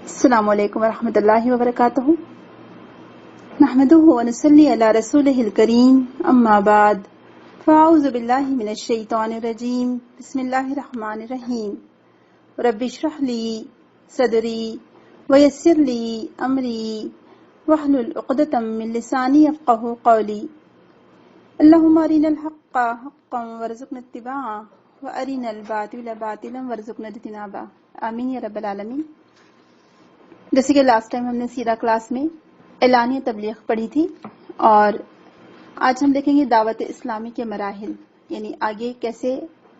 السلام علیکم ورحمۃ اللہ وبرکاتہ نحمده ونصلی علی رسولہ الکریم اما بعد فاعوذ باللہ من الشیطان الرجیم بسم اللہ الرحمن الرحیم رب اشرح لی صدری ویسر لی امری واحلل عقدۃ من لسانی یفقهوا قولی اللہم ارنا الحق حقا وارزقنا اتباعہ وارنا الباطل باطلا وارزقنا اجتنابہ آمین یا رب العالمین۔ جیسے کہ لاسٹ ٹائم ہم نے سیرہ کلاس میں اعلانیہ تبلیغ پڑھی تھی، اور آج ہم دیکھیں گے دعوت اسلامی کے مراحل، یعنی آگے کیسے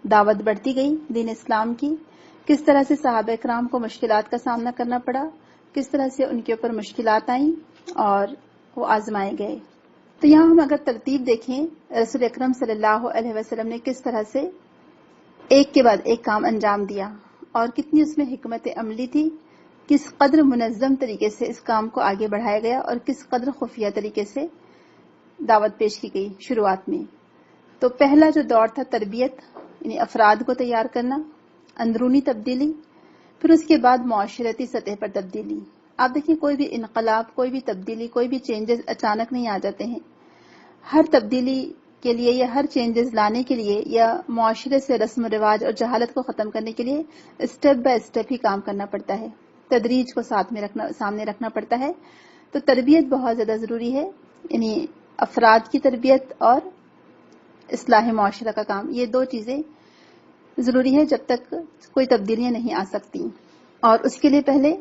دعوت بڑھتی گئی دین اسلام کی، کس طرح سے صحابہ کرام کو مشکلات کا سامنا کرنا پڑا، کس طرح سے ان کے اوپر مشکلات آئیں اور وہ آزمائے گئے۔ تو یہاں ہم اگر ترتیب دیکھیں، رسول اکرم صلی اللہ علیہ وسلم نے کس طرح سے ایک کے بعد ایک کام انجام دیا اور کتنی اس میں حکمت عملی تھی، کس قدر منظم طریقے سے اس کام کو آگے بڑھایا گیا اور کس قدر خفیہ طریقے سے دعوت پیش کی گئی شروعات میں۔ تو پہلا جو دور تھا تربیت، یعنی افراد کو تیار کرنا، اندرونی تبدیلی، پھر اس کے بعد معاشرتی سطح پر تبدیلی۔ آپ دیکھیں کوئی بھی انقلاب، کوئی بھی تبدیلی، کوئی بھی چینجز اچانک نہیں آ جاتے ہیں۔ ہر تبدیلی کے لیے یا ہر چینجز لانے کے لیے یا معاشرے سے رسم و رواج اور جہالت کو ختم کرنے کے لیے اسٹیپ بائی اسٹیپ ہی کام کرنا پڑتا ہے، تدریج کو سامنے رکھنا پڑتا ہے۔ تو تربیت بہت زیادہ ضروری ہے، یعنی افراد کی تربیت اور اصلاح معاشرہ کا کام، یہ دو چیزیں ضروری ہے جب تک کوئی تبدیلیاں نہیں آ سکتی۔ اور اس کے لیے پہلے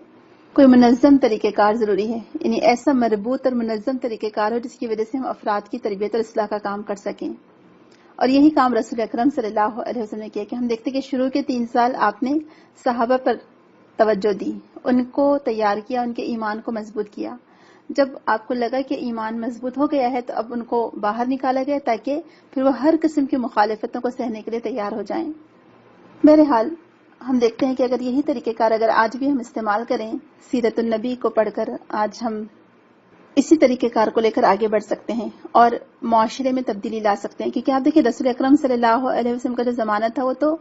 کوئی منظم طریقہ کار ضروری ہے، یعنی ایسا مربوط اور منظم طریقہ کار ہو جس کی وجہ سے ہم افراد کی تربیت اور اصلاح کا کام کر سکیں۔ اور یہی کام رسول اکرم صلی اللہ علیہ وسلم نے کیا کہ ہم دیکھتے کہ شروع کے 3 سال آپ نے صحابہ پر توجہ دی، ان کو تیار کیا، ان کے ایمان کو مضبوط کیا۔ جب آپ کو لگا کہ ایمان مضبوط ہو گیا ہے تو اب ان کو باہر نکالا گیا تاکہ پھر وہ ہر قسم کی مخالفتوں کو سہنے کے لیے تیار ہو جائیں۔ بہرحال ہم دیکھتے ہیں کہ اگر یہی طریقہ کار اگر آج بھی ہم استعمال کریں، سیرت النبی کو پڑھ کر آج ہم اسی طریقہ کار کو لے کر آگے بڑھ سکتے ہیں اور معاشرے میں تبدیلی لا سکتے ہیں۔ کیونکہ آپ دیکھیں رسول اکرم صلی اللہ علیہ وسلم کا جو زمانہ تھا وہ تو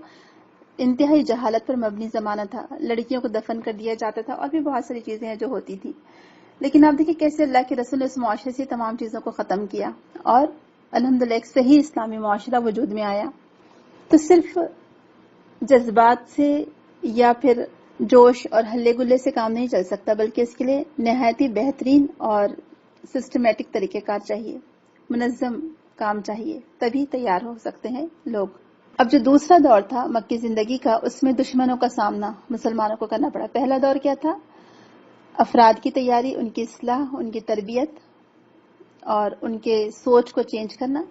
انتہائی جہالت پر مبنی زمانہ تھا، لڑکیوں کو دفن کر دیا جاتا تھا اور بھی بہت ساری چیزیں ہیں جو ہوتی تھی۔ لیکن آپ دیکھیں کیسے اللہ کے رسول نے اس معاشرے سے تمام چیزوں کو ختم کیا اور الحمدللہ ایک صحیح اسلامی معاشرہ وجود میں آیا۔ تو صرف جذبات سے یا پھر جوش اور ہلے گلے سے کام نہیں چل سکتا، بلکہ اس کے لیے نہایت ہی بہترین اور سسٹمیٹک طریقہ کار چاہیے، منظم کام چاہیے، تبھی تیار ہو سکتے ہیں لوگ۔ اب جو دوسرا دور تھا مکی زندگی کا، اس میں دشمنوں کا سامنا مسلمانوں کو کرنا پڑا۔ پہلا دور کیا تھا؟ افراد کی تیاری، ان کی اصلاح، ان کی تربیت اور ان کے سوچ کو چینج کرنا۔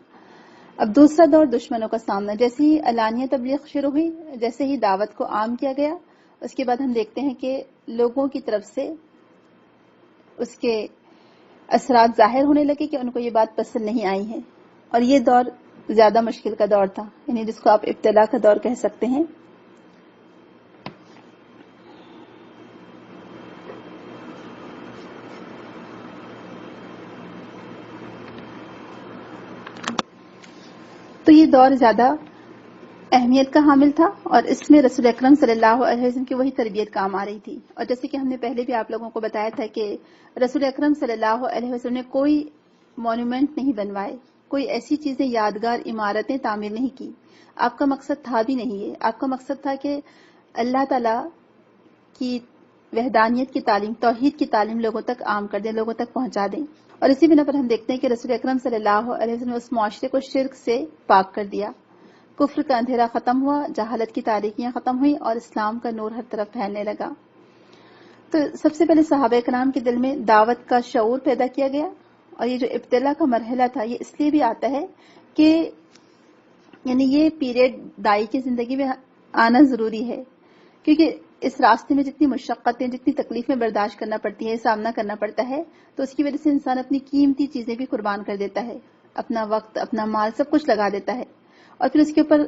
اب دوسرا دور دشمنوں کا سامنا۔ جیسے ہی اعلانیہ تبلیغ شروع ہوئی، جیسے ہی دعوت کو عام کیا گیا، اس کے بعد ہم دیکھتے ہیں کہ لوگوں کی طرف سے اس کے اثرات ظاہر ہونے لگے کہ ان کو یہ بات پسند نہیں آئی ہے، اور یہ دور زیادہ مشکل کا دور تھا، یعنی جس کو آپ ابتلا کا دور کہہ سکتے ہیں۔ تو یہ دور زیادہ اہمیت کا حامل تھا اور اس میں رسول اکرم صلی اللہ علیہ وسلم کی وہی تربیت کام آ رہی تھی۔ اور جیسے کہ ہم نے پہلے بھی آپ لوگوں کو بتایا تھا کہ رسول اکرم صلی اللہ علیہ وسلم نے کوئی مونومنٹ نہیں بنوائے، کوئی ایسی چیزیں یادگار عمارتیں تعمیر نہیں کی۔ آپ کا مقصد تھا بھی نہیں ہے، آپ کا مقصد تھا کہ اللہ تعالی کی وحدانیت کی تعلیم، توحید کی تعلیم لوگوں تک عام کر دیں، لوگوں تک پہنچا دیں۔ اور اسی بنا پر ہم دیکھتے ہیں کہ رسول اکرم صلی اللہ علیہ وسلم نے اس معاشرے کو شرک سے پاک کر دیا، کفر کا اندھیرا ختم ہوا، جہالت کی تاریکیاں ختم ہوئی اور اسلام کا نور ہر طرف پھیلنے لگا۔ تو سب سے پہلے صحابہ کرام کے دل میں دعوت کا شعور پیدا کیا گیا، اور یہ جو ابتلا کا مرحلہ تھا یہ اس لیے بھی آتا ہے کہ یعنی یہ پیریڈ دائی کی زندگی میں آنا ضروری ہے، کیونکہ اس راستے میں جتنی مشقتیں، جتنی تکلیفیں برداشت کرنا پڑتی ہیں، سامنا کرنا پڑتا ہے، تو اس کی وجہ سے انسان اپنی قیمتی چیزیں بھی قربان کر دیتا ہے، اپنا وقت، اپنا مال، سب کچھ لگا دیتا ہے، اور پھر اس کے اوپر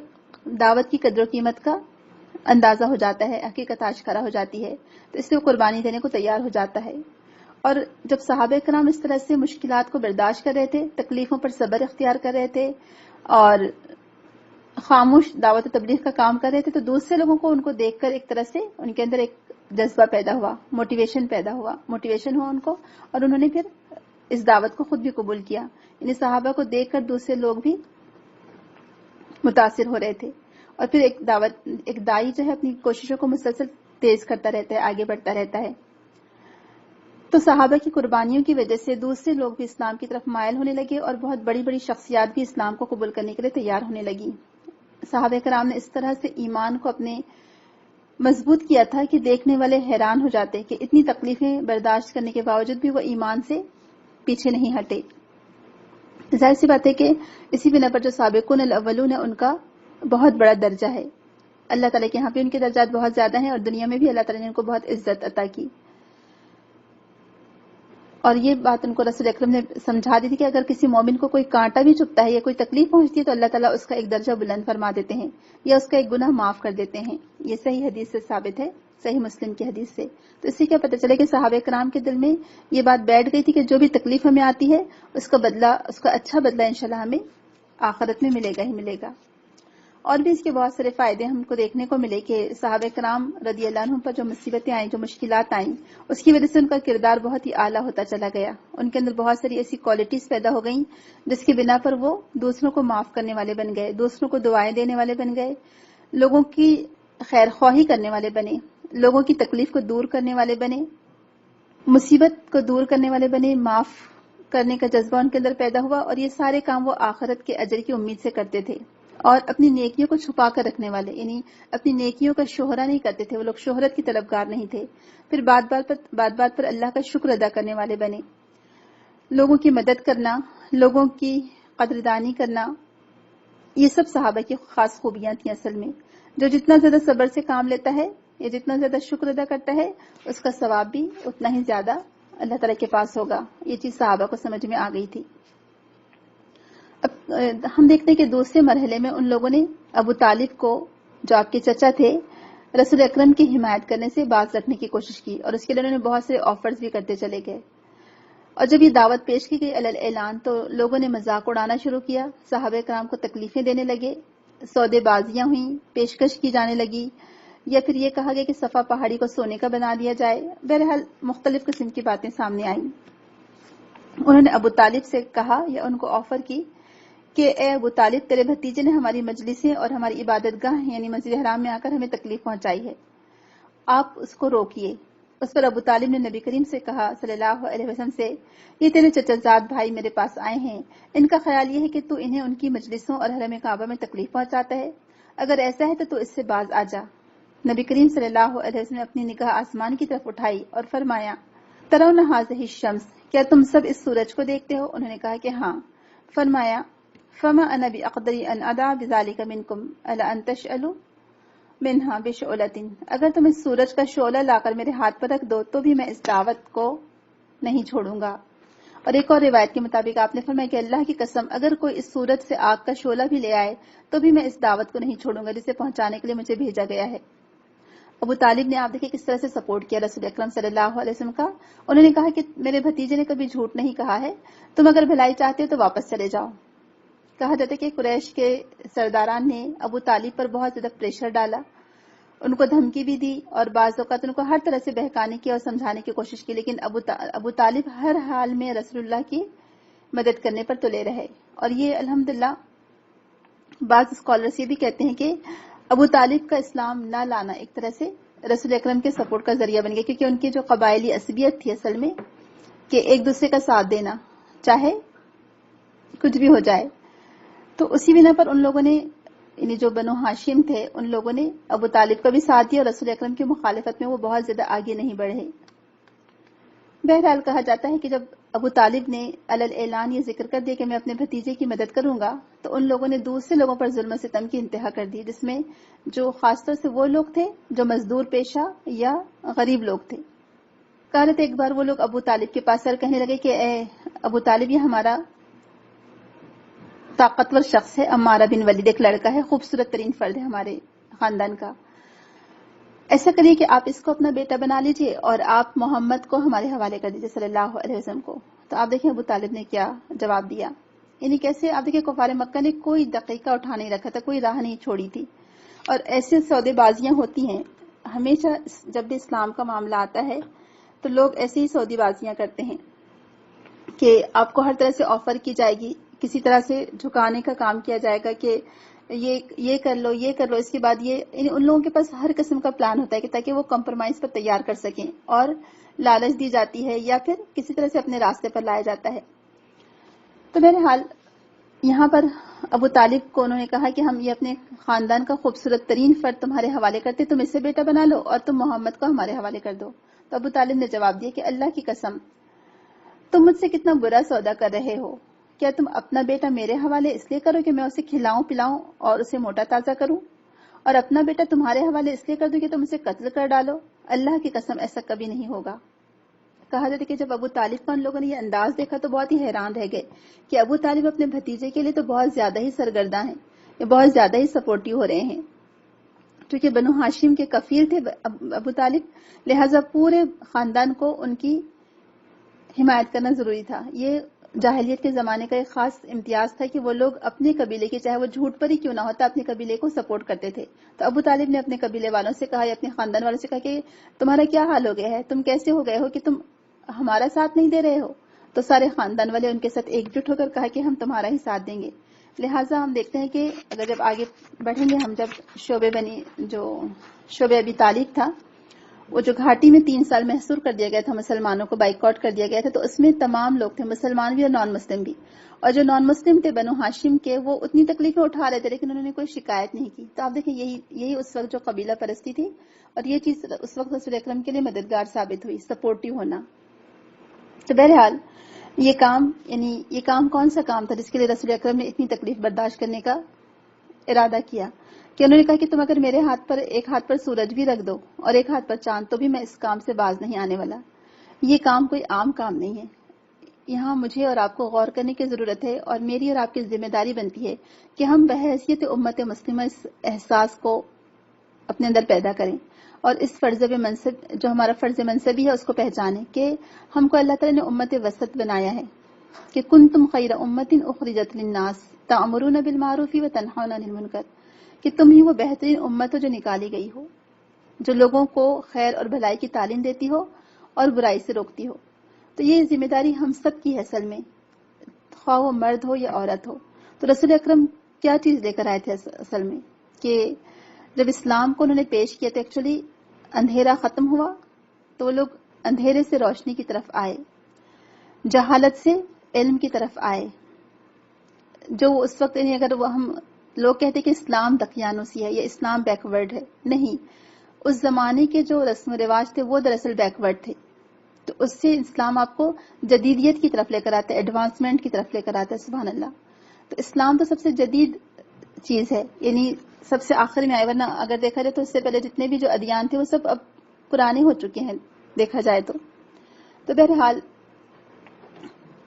دعوت کی قدر و قیمت کا اندازہ ہو جاتا ہے، حقیقت آشکارا ہو جاتی ہے، تو اس لیے وہ قربانی دینے کو تیار ہو جاتا ہے۔ اور جب صحابہ کرام اس طرح سے مشکلات کو برداشت کر رہے تھے، تکلیفوں پر صبر اختیار کر رہے تھے اور خاموش دعوت و تبلیغ کا کام کر رہے تھے، تو دوسرے لوگوں کو ان کو دیکھ کر ایک طرح سے ان کے اندر ایک جذبہ پیدا ہوا، موٹیویشن ہوا ان کو، اور انہوں نے پھر اس دعوت کو خود بھی قبول کیا. یعنی صحابہ کو دیکھ کر دوسرے لوگ بھی متاثر ہو رہے تھے. اور پھر ایک دائی جو ہے اپنی کوششوں کو مسلسل تیز کرتا رہتا ہے، آگے بڑھتا رہتا ہے. تو صحابہ کی قربانیوں کی وجہ سے دوسرے لوگ بھی اسلام کی طرف مائل ہونے لگے، اور بہت بڑی بڑی شخصیات بھی اسلام کو قبول کرنے کے لیے تیار ہونے لگی. صحابہ کرام نے اس طرح سے ایمان کو اپنے مضبوط کیا تھا کہ دیکھنے والے حیران ہو جاتے کہ اتنی تکلیفیں برداشت کرنے کے باوجود بھی وہ ایمان سے پیچھے نہیں ہٹے. ظاہر سی بات ہے کہ اسی بنا پر جو سابقون الاولون ہیں ان کا بہت بڑا درجہ ہے. اللہ تعالیٰ کے یہاں بھی ان کے درجات بہت زیادہ ہیں، اور دنیا میں بھی اللہ تعالیٰ نے ان کو بہت عزت عطا کی. اور یہ بات ان کو رسول اکرم نے سمجھا دی تھی کہ اگر کسی مومن کو کوئی کانٹا بھی چبھتا ہے یا کوئی تکلیف پہنچتی ہے تو اللہ تعالیٰ اس کا ایک درجہ بلند فرما دیتے ہیں یا اس کا ایک گناہ معاف کر دیتے ہیں. یہ صحیح حدیث سے ثابت ہے، صحیح مسلم کی حدیث سے. تو اس سے کیا پتہ چلے کہ صحابہ کرام کے دل میں یہ بات بیٹھ گئی تھی کہ جو بھی تکلیف ہمیں آتی ہے اس کا اچھا بدلہ انشاءاللہ ہمیں آخرت میں ملے گا ہی ملے گا. اور بھی اس کے بہت سارے فائدے ہم کو دیکھنے کو ملے کہ صحابہ کرام رضی اللہ عنہم پر جو مصیبتیں آئیں، جو مشکلات آئیں، اس کی وجہ سے ان کا کردار بہت ہی اعلیٰ ہوتا چلا گیا. ان کے اندر بہت ساری ایسی کوالٹیز پیدا ہو گئیں جس کی بنا پر وہ دوسروں کو معاف کرنے والے بن گئے، دوسروں کو دعائیں دینے والے بن گئے، لوگوں کی خیر خواہی کرنے والے بنے، لوگوں کی تکلیف کو دور کرنے والے بنے، مصیبت کو دور کرنے والے بنے، معاف کرنے کا جذبہ ان کے اندر پیدا ہوا. اور یہ سارے کام وہ آخرت کے اجر کی امید سے کرتے تھے، اور اپنی نیکیوں کو چھپا کر رکھنے والے، یعنی اپنی نیکیوں کا شہرہ نہیں کرتے تھے. وہ لوگ شہرت کی طلبگار نہیں تھے. پھر بات بات پر اللہ کا شکر ادا کرنے والے بنے. لوگوں کی مدد کرنا، لوگوں کی قدردانی کرنا، یہ سب صحابہ کی خاص خوبیاں تھیں. اصل میں جو جتنا زیادہ صبر سے کام لیتا ہے یا جتنا زیادہ شکر ادا کرتا ہے اس کا ثواب بھی اتنا ہی زیادہ اللہ تعالیٰ کے پاس ہوگا. یہ چیز صحابہ کو سمجھ میں آ گئی تھی. اب ہم دیکھتے ہیں کہ دوسرے مرحلے میں ان لوگوں نے ابو طالب کو، جو آپ کے چچا تھے، رسول اکرم کی حمایت کرنے سے باز رکھنے کی کوشش کی، اور اس کے لیے انہوں نے بہت سے آفرز بھی کرتے چلے گئے. اور جب یہ دعوت پیش کی گئی علی اعلان تو لوگوں نے مذاق اڑانا شروع کیا، صحابہ کرام کو تکلیفیں دینے لگے، سودے بازیاں ہوئیں، پیشکش کی جانے لگی، یا پھر یہ کہا گیا کہ صفا پہاڑی کو سونے کا بنا دیا جائے. بہرحال مختلف قسم کی باتیں سامنے آئیں. انہوں نے ابو طالب سے کہا یا ان کو آفر کی کہ اے ابو طالب، تیرے بھتیجے نے ہماری مجلسیں اور ہماری عبادت گاہ یعنی مسجد حرام میں آ کر ہمیں تکلیف پہنچائی ہے، آپ اس کو روکیے. اس پر ابو طالب نے نبی کریم سے کہا صلی اللہ علیہ وسلم سے، یہ تیرے چچا زاد بھائی میرے پاس آئے ہیں، ان کا خیال یہ ہے کہ تو انہیں ان کی مجلسوں اور حرم کعبہ میں تکلیف پہنچاتا ہے، اگر ایسا ہے تو اس سے باز آ جا. نبی کریم صلی اللہ علیہ وسلم نے اپنی نگاہ آسمان کی طرف اٹھائی اور فرمایا، ترون ھذہ الشمس، کیا تم سب اس سورج کو دیکھتے ہو؟ انہوں نے کہا کہ ہاں. فرمایا، فما انا باقدر ان ادع بذلک منکم الا ان تشعلوا منها بشعلۃ، اگر تم اس سورج کا شعلہ لا کر میرے ہاتھ پر رکھ دو تو بھی میں اس دعوت کو نہیں چھوڑوں گا. اور ایک اور روایت کے مطابق آپ نے فرمایا کہ اللہ کی قسم اگر کوئی اس سورج سے آگ کا شعلہ بھی لے آئے تو بھی میں اس دعوت کو نہیں چھوڑوں گا جسے پہنچانے کے لیے مجھے بھیجا گیا ہے. ابو طالب نے آپ دیکھیں کس طرح سے سپورٹ کیا رسول اکرم صلی اللہ علیہ وسلم کا. انہوں نے کہا کہ میرے بھتیجے نے کبھی جھوٹ نہیں کہا ہے، تم اگر بھلائی چاہتے ہو تو واپس چلے جاؤ. کہا جاتا ہے کہ قریش کے سرداران نے ابو طالب پر بہت زیادہ پریشر ڈالا، ان کو دھمکی بھی دی اور بعض اوقات ان کو ہر طرح سے بہکانے کی اور سمجھانے کی کوشش کی، لیکن ابو طالب ہر حال میں رسول اللہ کی مدد کرنے پر تلے رہے. اور یہ الحمدللہ بعض اسکالرز یہ بھی کہتے ہیں کہ ابو طالب کا اسلام نہ لانا ایک طرح سے رسول اکرم کے سپورٹ کا ذریعہ بن گیا، کیونکہ ان کی جو قبائلی عصبیت تھی اصل میں کہ ایک دوسرے کا ساتھ دینا چاہے کچھ بھی ہو جائے، تو اسی بنا پر ان لوگوں نے، یعنی جو بنو ہاشم تھے، ان لوگوں نے ابو طالب کا بھی ساتھ دیا اور رسول اکرم کی مخالفت میں وہ بہت زیادہ آگے نہیں بڑھے. بہرحال کہا جاتا ہے کہ جب ابو طالب نے علی اعلان یہ ذکر کر دیا کہ میں اپنے بھتیجے کی مدد کروں گا تو ان لوگوں نے دوسرے لوگوں پر ظلم و ستم کی انتہا کر دی، جس میں جو خاص طور سے وہ لوگ تھے جو مزدور پیشہ یا غریب لوگ تھے. کہا جاتا ہے ایک بار وہ لوگ ابو طالب کے پاس کہنے لگے کہ اے ابو طالب، یہ ہمارا طاقتور شخص ہے، عمارہ بن ولید ایک لڑکا ہے، خوبصورت ترین فرد ہے ہمارے خاندان کا، ایسا کریے کہ آپ اس کو اپنا بیٹا بنا لیجئے اور آپ محمد کو ہمارے حوالے کر دیجئے صلی اللہ علیہ وسلم کو. تو آپ دیکھیں ابو طالب نے کیا جواب دیا، یعنی کیسے آپ دیکھیں کفار مکہ نے کوئی دقیقہ اٹھا نہیں رکھا تھا، کوئی راہ نہیں چھوڑی تھی. اور ایسے سودے بازیاں ہوتی ہیں ہمیشہ جب بھی اسلام کا معاملہ آتا ہے تو لوگ ایسی ہی سودی بازیاں کرتے ہیں کہ آپ کو ہر طرح سے آفر کی جائے گی، کسی طرح سے جھکانے کا کام کیا جائے گا کہ یہ کر لو، یہ کر لو، اس کے بعد یہ، یعنی ان لوگوں کے پاس ہر قسم کا پلان ہوتا ہے کہ تاکہ وہ کمپرومائز پر تیار کر سکیں، اور لالچ دی جاتی ہے یا پھر کسی طرح سے اپنے راستے پر لایا جاتا ہے۔ تو بہرحال یہاں پر ابو طالب کو انہوں نے کہا کہ ہم یہ اپنے خاندان کا خوبصورت ترین فرد تمہارے حوالے کرتے، تم اسے بیٹا بنا لو اور تم محمد کو ہمارے حوالے کر دو۔ تو ابو طالب نے جواب دیا کہ اللہ کی قسم، تم مجھ سے کتنا برا سودا کر رہے ہو، کیا تم اپنا بیٹا میرے حوالے اس لیے کرو کہ میں اسے کھلاؤں پلاؤں اور اسے موٹا تازہ کروں، اور اپنا بیٹا تمہارے حوالے اس لیے کر دوں کہ تم اسے قتل کر ڈالو؟ اللہ کی قسم ایسا کبھی نہیں ہوگا۔ کہا جاتا ہے کہ جب ابو طالب کا ان لوگوں نے یہ انداز دیکھا تو بہت ہی حیران رہ گئے کہ ابو طالب اپنے بھتیجے کے لیے تو بہت زیادہ ہی سرگرداں ہیں، یہ بہت زیادہ ہی سپورٹیو ہو رہے ہیں، کیونکہ بنو ہاشم کے کفیل تھے ابو طالب، لہٰذا پورے خاندان کو ان کی حمایت کرنا ضروری تھا۔ یہ جاہلیت کے زمانے کا ایک خاص امتیاز تھا کہ وہ لوگ اپنے قبیلے کے، چاہے وہ جھوٹ پر ہی کیوں نہ ہوتا، اپنے قبیلے کو سپورٹ کرتے تھے۔ تو ابو طالب نے اپنے قبیلے والوں سے کہا یا اپنے خاندان والوں سے کہا کہ تمہارا کیا حال ہو گیا ہے، تم کیسے ہو گئے ہو کہ تم ہمارا ساتھ نہیں دے رہے ہو؟ تو سارے خاندان والے ان کے ساتھ ایک جٹ ہو کر کہا کہ ہم تمہارا ہی ساتھ دیں گے۔ لہٰذا ہم دیکھتے ہیں کہ اگر جب آگے بڑھیں گے ہم، جب شعبہ ابی طالب تھا، وہ جو گھاٹی میں 3 سال محصور کر دیا گیا تھا، مسلمانوں کو بائیکاٹ کر دیا گیا تھا، تو اس میں تمام لوگ تھے، مسلمان بھی اور نان مسلم بھی، اور جو نان مسلم تھے بنو ہاشم کے، وہ اتنی تکلیفیں اٹھا رہے تھے لیکن انہوں نے کوئی شکایت نہیں کی۔ تو آپ دیکھیں یہی اس وقت جو قبیلہ پرستی تھی، اور یہ چیز اس وقت رسول اکرم کے لیے مددگار ثابت ہوئی، سپورٹیو ہونا۔ تو بہرحال یہ کام کون سا کام تھا جس کے لیے رسول اکرم نے اتنی تکلیف برداشت کرنے کا ارادہ کیا، کہ انہوں نے کہا کہ تم اگر میرے ایک ہاتھ پر سورج بھی رکھ دو اور ایک ہاتھ پر چاند، تو بھی میں اس کام سے باز نہیں آنے والا۔ یہ کام کوئی عام کام نہیں ہے، یہاں مجھے اور آپ کو غور کرنے کی ضرورت ہے، اور میری اور آپ کی ذمہ داری بنتی ہے کہ ہم بحیثیت امت مسلمہ اس احساس کو اپنے اندر پیدا کریں، اور اس فرض منصب جو ہمارا فرض منصبی ہے اس کو پہچانیں کہ ہم کو اللہ تعالیٰ نے امت وسط بنایا ہے، کہ کنتم خیر امت اخرجت للناس تأمرون بالمعروف وتنہون عن المنکر، کہ تم ہی وہ بہترین امت ہو جو نکالی گئی ہو، جو لوگوں کو خیر اور بھلائی کی تعلیم دیتی ہو اور برائی سے روکتی ہو۔ تو یہ ذمہ داری ہم سب کی ہے اصل میں، خواہ وہ مرد ہو یا عورت ہو۔ تو رسول اکرم کیا چیز لے کر آئے تھے اصل میں، کہ جب اسلام کو انہوں نے پیش کیا تو ایکچولی اندھیرا ختم ہوا، تو وہ لوگ اندھیرے سے روشنی کی طرف آئے، جہالت سے علم کی طرف آئے، جو اس وقت اگر وہ ہم لوگ کہتے کہ اسلام دقیانوسی ہے یا اسلام بیکورڈ ہے، نہیں، اس زمانے کے جو رسم و رواج تھے وہ دراصل بیکورڈ تھے، تو اس سے اسلام آپ کو جدیدیت کی طرف لے کر آتا ہے، ایڈوانسمنٹ کی طرف لے کر آتا ہے، سبحان اللہ۔ تو اسلام تو سب سے جدید چیز ہے، یعنی سب سے آخر میں آئے، ورنہ اگر دیکھا جائے تو اس سے پہلے جتنے بھی جو ادیان تھے وہ سب اب پرانے ہو چکے ہیں دیکھا جائے تو۔ تو بہرحال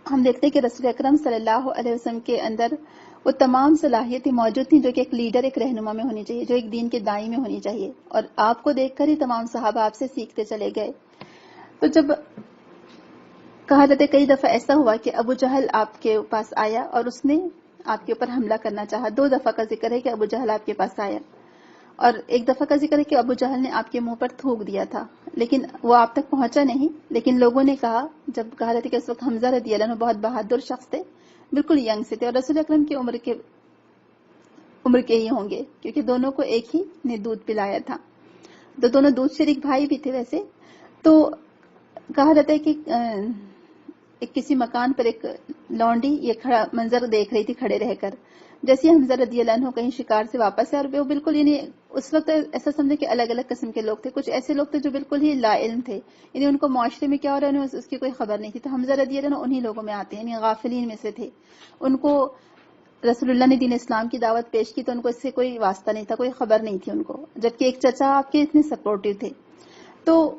ہم دیکھتے ہیں کہ رسول اکرم صلی اللہ علیہ وسلم کے اندر وہ تمام صلاحیتیں موجود تھیں جو کہ ایک لیڈر، ایک رہنما میں ہونی چاہیے، جو ایک دین کے دائی میں ہونی چاہیے، اور آپ کو دیکھ کر ہی تمام صحابہ آپ سے سیکھتے چلے گئے۔ تو جب کہا جاتا ہے کئی دفعہ ایسا ہوا کہ ابو جہل آپ کے پاس آیا اور اس نے آپ کے اوپر حملہ کرنا چاہا، 2 دفعہ کا ذکر ہے کہ ابو جہل آپ کے پاس آیا، اور ایک دفعہ کا ذکر ہے کہ ابو جہل نے آپ کے منہ پر تھوک دیا تھا، لیکن وہ آپ تک پہنچا نہیں، لیکن لوگوں نے کہا، جب کہا جاتا ہے کہ اس وقت حمزہ رضی اللہ عنہ بہت بہادر شخص تھے، بالکل ینگ سے تھے، اور رسول اکرم کی عمر کے ہی ہوں گے، کیونکہ دونوں کو ایک ہی نے دودھ پلایا تھا، تو دونوں دودھ شریک بھائی بھی تھے ویسے۔ تو کہا جاتا ہے کہ کسی مکان پر ایک لونڈی یہ کھڑا منظر دیکھ رہی تھی کھڑے رہ کر، جیسے حمزہ رضی اللہ عنہ کہیں شکار سے واپس ہے، اور وہ بالکل یعنی اس وقت ایسا سمجھے کہ الگ الگ قسم کے لوگ تھے، کچھ ایسے لوگ تھے جو بالکل ہی لا علم تھے، یعنی ان کو معاشرے میں کیا ہو رہا ہے اس کی کوئی خبر نہیں تھی، تو حمزہ رضی اللہ عنہ انہی لوگوں میں آتے ہیں، یعنی غافلین میں سے تھے، ان کو رسول اللہ نے دین اسلام کی دعوت پیش کی تو ان کو اس سے کوئی واسطہ نہیں تھا، کوئی خبر نہیں تھی ان کو، جبکہ ایک چچا آپ کے اتنے سپورٹیو تھے۔ تو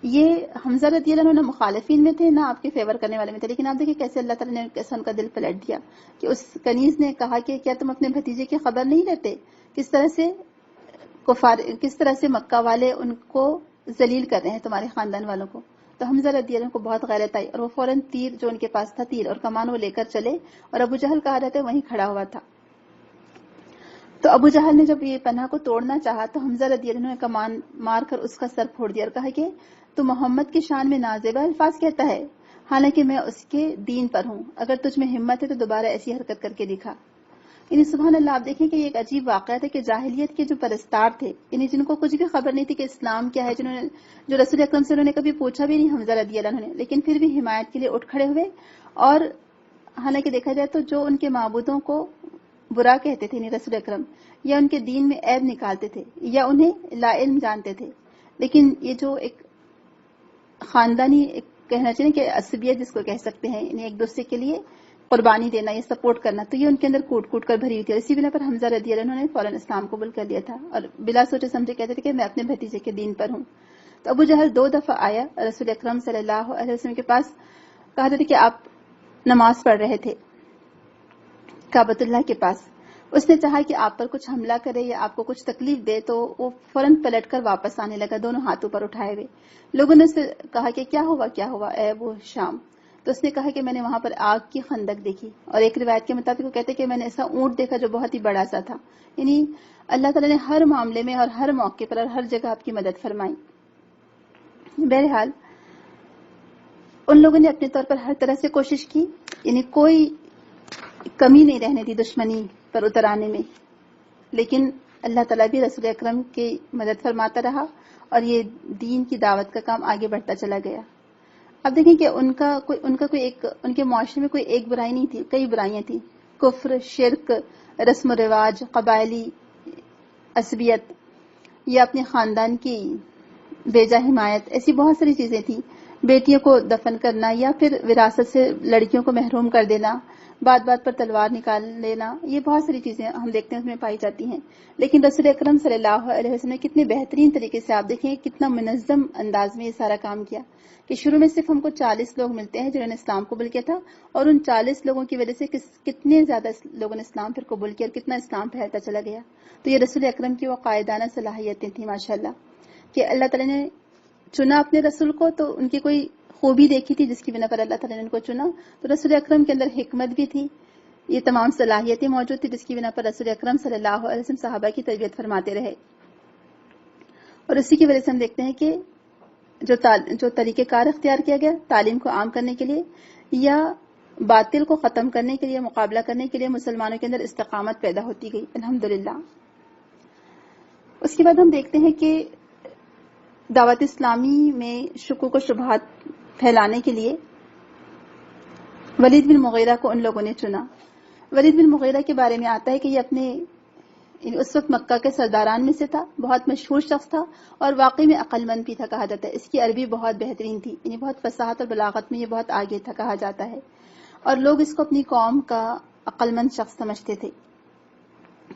یہ حمزہ رضی اللہ عنہ نہ مخالفین میں تھے نہ آپ کے فیور کرنے والے میں تھے، لیکن آپ دیکھیں کیسے اللہ تعالیٰ نے کیسے ان کا دل پلٹ دیا، کہ اس کنیز نے کہا کہ کیا تم اپنے بھتیجے کی خبر نہیں لیتے، کس طرح سے مکہ والے ان کو ذلیل کر رہے ہیں تمہارے خاندان والوں کو۔ تو حمزہ رضی اللہ عنہ کو بہت غیرت آئی، اور وہ فوراً تیر جو ان کے پاس تھا، تیر اور کمان وہ لے کر چلے، اور ابو جہل کہا جاتا ہے وہیں کھڑا ہوا تھا۔ تو ابو جہل نے جب یہ پناہ کو توڑنا چاہا تو حمزہ رضی اللہ عنہ نے کمان مار کر اس کا سر پھوڑ دیا اور کہا کہ تو محمد کی شان میں نازیبہ الفاظ کہتا ہے، حالانکہ میں اس کے دین پر ہوں، اگر تجھ میں ہمت ہے تو دوبارہ ایسی حرکت کر کے دکھا۔ یعنی سبحان اللہ، آپ دیکھیں کہ یہ ایک عجیب واقعہ تھا کہ جاہلیت کے جو پرستار تھے، یعنی جن کو کچھ بھی خبر نہیں تھی کہ اسلام کیا ہے، جو رسول اکرم سے انہوں نے کبھی پوچھا بھی نہیں حمزہ رضی اللہ عنہ نے، لیکن پھر بھی حمایت کے لیے اٹھ کھڑے ہوئے، اور حالانکہ دیکھا جائے تو جو ان کے معبودوں کو برا کہتے تھے، یعنی رسول اکرم، یا ان کے دین میں عیب نکالتے تھے یا انہیں لا علم جانتے تھے، لیکن یہ جو ایک خاندانی ایک کہنا چاہیے کہ عصبیت جس کو کہہ سکتے ہیں، یعنی ایک دوسرے کے لیے قربانی دینا یا سپورٹ کرنا، تو یہ ان کے اندر کوٹ کوٹ کر بھری ہوئی تھی، اور اسی بنا پر حمزہ رضی اللہ عنہ نے فوراً اسلام قبول کر لیا تھا اور بلا سوچے سمجھے کہتے تھے کہ میں اپنے بھتیجے کے دین پر ہوں۔ تو ابو جہل 2 دفعہ آیا رسول اکرم صلی اللہ علیہ وسلم کے پاس، کہا تھا کہ آپ نماز پڑھ رہے تھے کعبۃ اللہ کے پاس، اس نے چاہا کہ آپ پر کچھ حملہ کرے یا آپ کو کچھ تکلیف دے، تو وہ فوراً پلٹ کر واپس آنے لگا دونوں ہاتھوں پر اٹھائے ہوئے۔ لوگوں نے اس سے کہا کہ کیا ہوا اے ابو شام؟ تو اس نے کہا کہ میں نے وہاں پر آگ کی خندق دیکھی، اور ایک روایت کے مطابق وہ کہتے کہ میں نے ایسا اونٹ دیکھا جو بہت ہی بڑا سا تھا۔ یعنی اللہ تعالیٰ نے ہر معاملے میں اور ہر موقع پر اور ہر جگہ آپ کی مدد فرمائی۔ بہرحال ان لوگوں نے اپنے طور پر ہر طرح سے کوشش کی، یعنی کوئی کمی نہیں رہنے دی دشمنی پر اتر آنے میں، لیکن اللہ تعالیٰ بھی رسول اکرم کی مدد فرماتا رہا اور یہ دین کی دعوت کا کام آگے بڑھتا چلا گیا۔ اب دیکھیں کہ ان کے معاشرے میں کوئی ایک برائی نہیں تھی، کئی برائیاں تھیں، کفر، شرک، رسم و رواج، قبائلی عصبیت یا اپنے خاندان کی بیجا حمایت، ایسی بہت ساری چیزیں تھیں، بیٹیوں کو دفن کرنا یا پھر وراثت سے لڑکیوں کو محروم کر دینا، بات بات پر تلوار نکال لینا، یہ بہت ساری چیزیں ہم دیکھتے ہیں اس میں پائی جاتی ہیں۔ لیکن رسول اکرم صلی اللہ علیہ وسلم نے کتنے بہترین طریقے سے، آپ دیکھیں کتنا منظم انداز میں یہ سارا کام کیا کہ شروع میں صرف ہم کو 40 لوگ ملتے ہیں جنہوں نے اسلام قبول کیا تھا، اور ان 40 لوگوں کی وجہ سے کتنے زیادہ لوگوں نے اسلام پھر قبول کیا اور کتنا اسلام پھیلتا چلا گیا۔ تو یہ رسول اکرم کی وہ قائدانہ صلاحیتیں تھیں ماشاءاللہ، کہ اللہ تعالیٰ نے چنا اپنے رسول کو، تو ان کی کوئی خوبی دیکھی تھی جس کی بنا پر اللہ تعالیٰ نے ان کو چنا، تو رسول اکرم کے اندر حکمت بھی تھی، یہ تمام صلاحیتیں موجود تھی جس کی بنا پر رسول اکرم صلی اللہ علیہ وسلم صحابہ کی تربیت فرماتے رہے۔ اور اسی کی وجہ سے ہم دیکھتے ہیں کہ جو طریقہ کار اختیار کیا گیا تعلیم کو عام کرنے کے لیے یا باطل کو ختم کرنے کے لیے، مقابلہ کرنے کے لیے، مسلمانوں کے اندر استقامت پیدا ہوتی گئی الحمدللہ۔ اس کے بعد ہم دیکھتے ہیں کہ دعوت اسلامی میں شکوک و شبہات پھیلانے کے لیے ولید بن مغیرہ کو ان لوگوں نے چنا۔ ولید بن مغیرہ کے بارے میں آتا ہے کہ یہ اپنے اس وقت مکہ کے سرداران میں سے تھا، بہت مشہور شخص تھا اور واقعی میں عقل مند بھی تھا کہا جاتا ہے، اس کی عربی بہت بہترین تھی، یعنی بہت فصاحت اور بلاغت میں یہ بہت آگے تھا کہا جاتا ہے، اور لوگ اس کو اپنی قوم کا عقل مند شخص سمجھتے تھے۔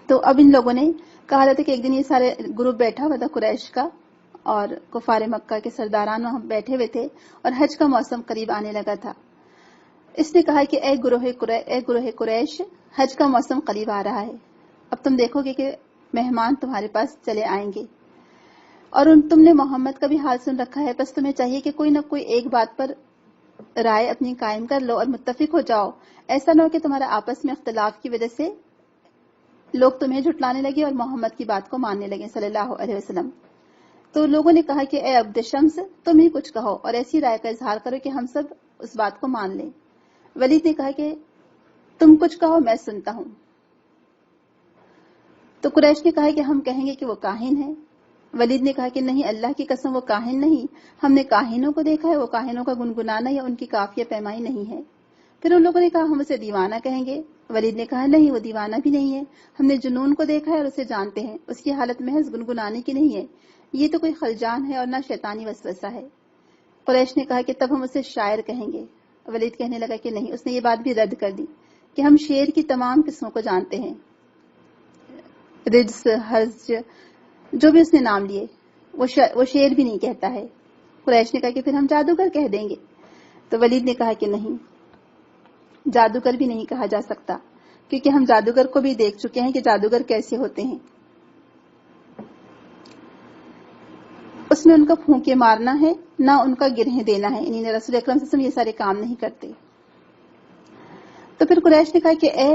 تو اب ان لوگوں نے کہا جاتا ہے کہ ایک دن یہ سارے گروپ بیٹھا ہوا تھا قریش کا، اور کفار مکہ کے سرداران وہاں بیٹھے ہوئے تھے اور حج کا موسم قریب آنے لگا تھا۔ اس نے کہا کہ اے گروہ قریش، حج کا موسم قریب آ رہا ہے، اب تم دیکھو گے کہ مہمان تمہارے پاس چلے آئیں گے، اور تم نے محمد کا بھی حال سن رکھا ہے، بس تمہیں چاہیے کہ کوئی نہ کوئی ایک بات پر رائے اپنی قائم کر لو اور متفق ہو جاؤ، ایسا نہ ہو کہ تمہارا آپس میں اختلاف کی وجہ سے لوگ تمہیں جھٹلانے لگے اور محمد کی بات کو ماننے لگے صلی اللہ علیہ وسلم۔ تو لوگوں نے کہا کہ اے عبد شمس، تم ہی کچھ کہو اور ایسی رائے کا اظہار کرو کہ ہم سب اس بات کو مان لیں۔ ولید نے کہا کہ تم کچھ کہو، میں سنتا ہوں۔ تو قریش نے کہا کہ ہم کہیں گے کہ وہ کاہن ہے۔ ولید نے کہا کہ نہیں، اللہ کی قسم وہ کاہن نہیں، ہم نے کاہنوں کو دیکھا ہے، وہ کاہنوں کا گنگنانا یا ان کی کافیہ پیمائی نہیں ہے۔ پھر ان لوگوں نے کہا ہم اسے دیوانہ کہیں گے۔ ولید نے کہا نہیں، وہ دیوانہ بھی نہیں ہے، ہم نے جنون کو دیکھا ہے اور اسے جانتے ہیں، اس کی حالت محض گنگنانے کی نہیں ہے، یہ تو کوئی خلجان ہے اور نہ شیطانی وسوسہ ہے۔ قریش نے کہا کہ تب ہم اسے شاعر کہیں گے۔ ولید کہنے لگا کہ نہیں، اس نے یہ بات بھی رد کر دی کہ ہم شعر کی تمام قسموں کو جانتے ہیں، رجس، حرج، جو بھی اس نے نام لیے، وہ شعر بھی نہیں کہتا ہے۔ قریش نے کہا کہ پھر ہم جادوگر کہہ دیں گے۔ تو ولید نے کہا کہ نہیں، جادوگر بھی نہیں کہا جا سکتا، کیونکہ ہم جادوگر کو بھی دیکھ چکے ہیں کہ جادوگر کیسے ہوتے ہیں، اس میں ان کا پھونکے مارنا ہے، نہ ان کا گرہیں دینا ہے، یعنی رسول اکرم صلی اللہ علیہ وسلم یہ سارے کام نہیں کرتے۔ تو پھر قریش نے کہا کہ اے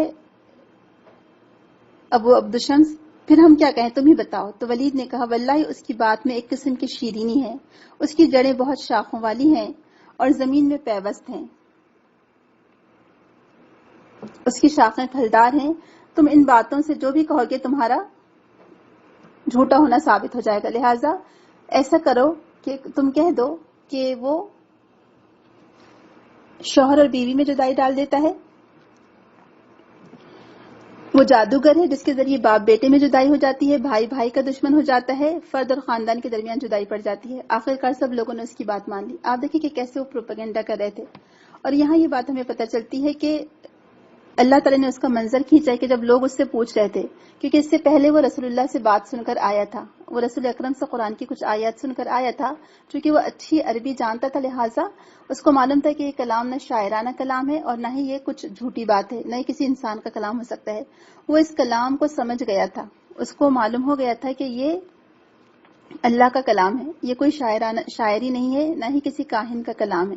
ابو عبد الشمس، پھر ہم کیا کہیں، تم ہی بتاؤ۔ تو ولید نے کہا واللہ اس کی بات میں ایک قسم کی شیرینی ہے، اس کی جڑیں بہت شاخوں والی ہیں اور زمین میں پیوست ہیں، اس کی شاخیں پھلدار ہیں، تم ان باتوں سے جو بھی کہو گے تمہارا جھوٹا ہونا ثابت ہو جائے گا، لہٰذا ایسا کرو کہ تم کہہ دو کہ وہ شوہر اور بیوی میں جدائی ڈال دیتا ہے، وہ جادوگر ہے جس کے ذریعے باپ بیٹے میں جدائی ہو جاتی ہے، بھائی بھائی کا دشمن ہو جاتا ہے، فرد اور خاندان کے درمیان جدائی پڑ جاتی ہے۔ آخرکار سب لوگوں نے اس کی بات مان لی۔ آپ دیکھیں کہ کیسے وہ پروپیگنڈا کر رہے تھے، اور یہاں یہ بات ہمیں پتہ چلتی ہے کہ اللہ تعالیٰ نے اس کا منظر کھینچا ہے کہ جب لوگ اس سے پوچھ رہے تھے، کیونکہ اس سے پہلے وہ رسول اللہ سے بات سن کر آیا تھا، وہ رسول اکرم سے قرآن کی کچھ آیات سن کر آیا تھا، چونکہ وہ اچھی عربی جانتا تھا، لہٰذا اس کو معلوم تھا کہ یہ کلام نہ شاعرانہ کلام ہے اور نہ ہی یہ کچھ جھوٹی بات ہے، نہ ہی کسی انسان کا کلام ہو سکتا ہے۔ وہ اس کلام کو سمجھ گیا تھا، اس کو معلوم ہو گیا تھا کہ یہ اللہ کا کلام ہے، یہ کوئی شاعری نہیں ہے، نہ ہی کسی کاہن کا کلام ہے،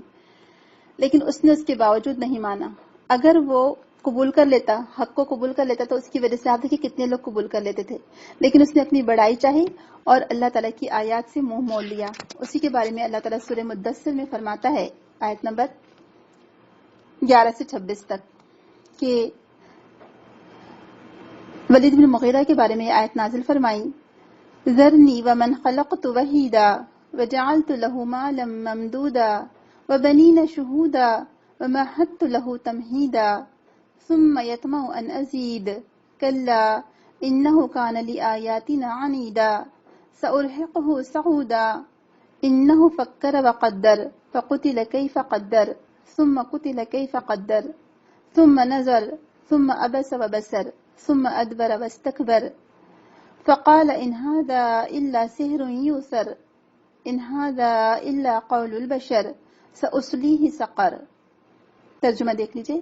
لیکن اس نے اس کے باوجود نہیں مانا۔ اگر وہ قبول کر لیتا، حق کو قبول کر لیتا، تو اس کی وجہ سے آپ دیکھیں کتنے لوگ قبول کر لیتے تھے، لیکن اس نے اپنی بڑائی چاہی اور اللہ تعالیٰ کی آیات سے منہ موڑ لیا۔ اسی کے بارے میں اللہ تعالیٰ سورہ مدثر میں فرماتا ہے، آیت نمبر 11 سے 26 تک، کہ ولید بن مغیرہ کے بارے میں یہ آیت نازل فرمائی، ذرنی ومن خلقت وحیدا وجعلت له مالا ممدودا وبنین شہودا ومہدت له تمہیدا ثم يطمع ان ازید کلا انه كان لآیاتنا عنیدا سأرهقه صعودا انه فکر وقدر فقتل كيف قدر ثم قتل كيف قدر ثم نظر ثم عبس وبصر ثم ادبر واستكبر فقال ان هذا الا سحر يؤثر ان هذا الا قول البشر سأصليه سقر۔ ترجمہ دیکھ لیجئے،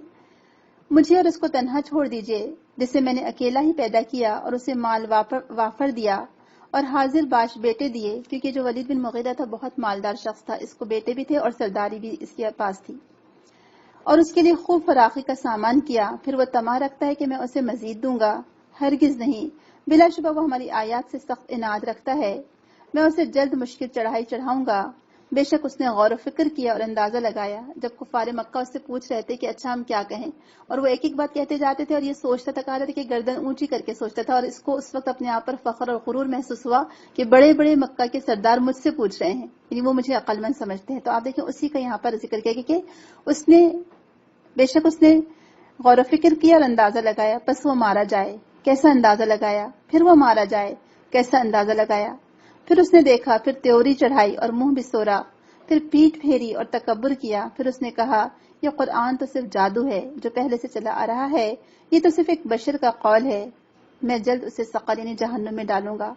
مجھے اور اس کو تنہا چھوڑ دیجئے جسے میں نے اکیلا ہی پیدا کیا اور اسے مال وافر دیا اور حاضر باش بیٹے دیے، کیونکہ جو ولید بن مغیرہ تھا بہت مالدار شخص تھا، اس کو بیٹے بھی تھے اور سرداری بھی اس کے پاس تھی، اور اس کے لیے خوب فراخی کا سامان کیا، پھر وہ طمع رکھتا ہے کہ میں اسے مزید دوں گا، ہرگز نہیں، بلا شبہ وہ ہماری آیات سے سخت عناد رکھتا ہے، میں اسے جلد مشکل چڑھائی چڑھاؤں گا۔ بے شک اس نے غور و فکر کیا اور اندازہ لگایا۔ جب کفار مکہ اس سے پوچھ رہے تھے کہ اچھا ہم کیا کہیں، اور وہ ایک ایک بات کہتے جاتے تھے اور یہ سوچتا تھا، کہا تھا کہ گردن اونچی کر کے سوچتا تھا، اور اس کو اس وقت اپنے آپ پر فخر اور غرور محسوس ہوا کہ بڑے بڑے مکہ کے سردار مجھ سے پوچھ رہے ہیں، یعنی وہ مجھے عقل مند سمجھتے ہیں۔ تو آپ دیکھیں اسی کا یہاں پر ذکر کیا کہ اس نے بے شک اس نے غور و فکر کیا اور اندازہ لگایا، پس وہ مارا جائے، کیسا اندازہ لگایا، پھر وہ مارا جائے، کیسا اندازہ لگایا، پھر اس نے دیکھا، پھر تیوری چڑھائی اور منہ بسورا، پھر پیٹھ پھیری اور تکبر کیا، پھر اس نے کہا یہ قرآن تو صرف جادو ہے جو پہلے سے چلا آ رہا ہے، یہ تو صرف ایک بشر کا قول ہے، میں جلد اسے سقر یعنی جہنم میں ڈالوں گا۔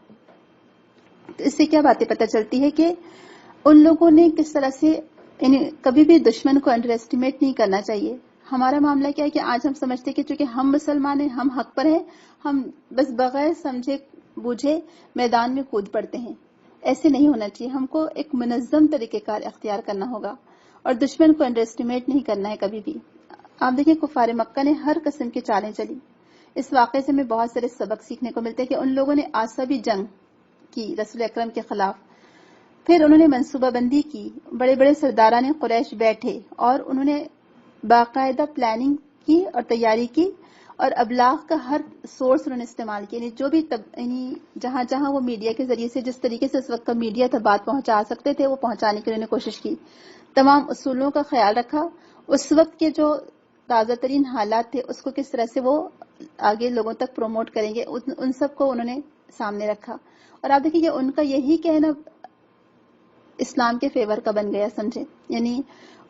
تو اس سے کیا باتیں پتہ چلتی ہے کہ ان لوگوں نے کس طرح سے، یعنی کبھی بھی دشمن کو انڈر ایسٹیمیٹ نہیں کرنا چاہیے۔ ہمارا معاملہ کیا ہے کہ آج ہم سمجھتے کہ چونکہ ہم مسلمان ہیں، ہم حق پر ہیں، ہم بس بغیر سمجھے بوجھے میدان میں کود پڑتے ہیں۔ ایسے نہیں ہونا چاہیے، ہم کو ایک منظم طریقہ کار اختیار کرنا ہوگا اور دشمن کو انڈر ایسٹیمیٹ نہیں کرنا ہے کبھی بھی۔ آپ دیکھیں کفار مکہ نے ہر قسم کی چالیں چلی۔ اس واقعے سے ہمیں بہت سارے سبق سیکھنے کو ملتے ہیں کہ ان لوگوں نے عصبی جنگ کی رسول اکرم کے خلاف، پھر انہوں نے منصوبہ بندی کی، بڑے بڑے سرداران قریش بیٹھے اور انہوں نے باقاعدہ پلاننگ کی اور تیاری کی، اور ابلاغ کا ہر سورس انہوں نے استعمال کیا، یعنی جو بھی یعنی جہاں جہاں وہ میڈیا کے ذریعے سے، جس طریقے سے اس وقت کا میڈیا تھا بات پہنچا سکتے تھے، وہ پہنچانے کی انہوں نے کوشش کی، تمام اصولوں کا خیال رکھا، اس وقت کے جو تازہ ترین حالات تھے اس کو کس طرح سے وہ آگے لوگوں تک پروموٹ کریں گے، ان سب کو انہوں نے سامنے رکھا۔ اور آپ دیکھیے ان کا یہی کہنا اسلام کے فیور کا بن گیا، سمجھے، یعنی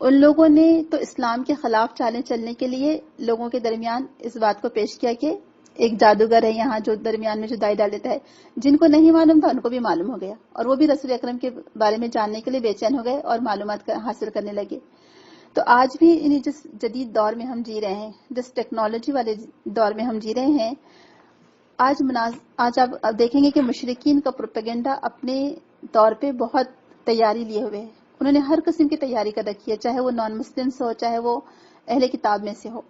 ان لوگوں نے تو اسلام کے خلاف چالیں چلنے کے لیے لوگوں کے درمیان اس بات کو پیش کیا کہ ایک جادوگر ہے یہاں جو درمیان میں جدائی ڈال دیتا ہے۔ جن کو نہیں معلوم تھا ان کو بھی معلوم ہو گیا، اور وہ بھی رسول اکرم کے بارے میں جاننے کے لیے بے چین ہو گئے اور معلومات حاصل کرنے لگے۔ تو آج بھی یعنی جس جدید دور میں ہم جی رہے ہیں، جس ٹیکنالوجی والے دور میں ہم جی رہے ہیں، آج آپ دیکھیں گے کہ مشرکین کا پروپیگنڈا اپنے طور پہ بہت تیاری لیے ہوئے ہیں، انہوں نے ہر قسم کی تیاری کر رکھی ہے، چاہے وہ نان مسلمس ہو، چاہے وہ اہل کتاب میں سے ہو،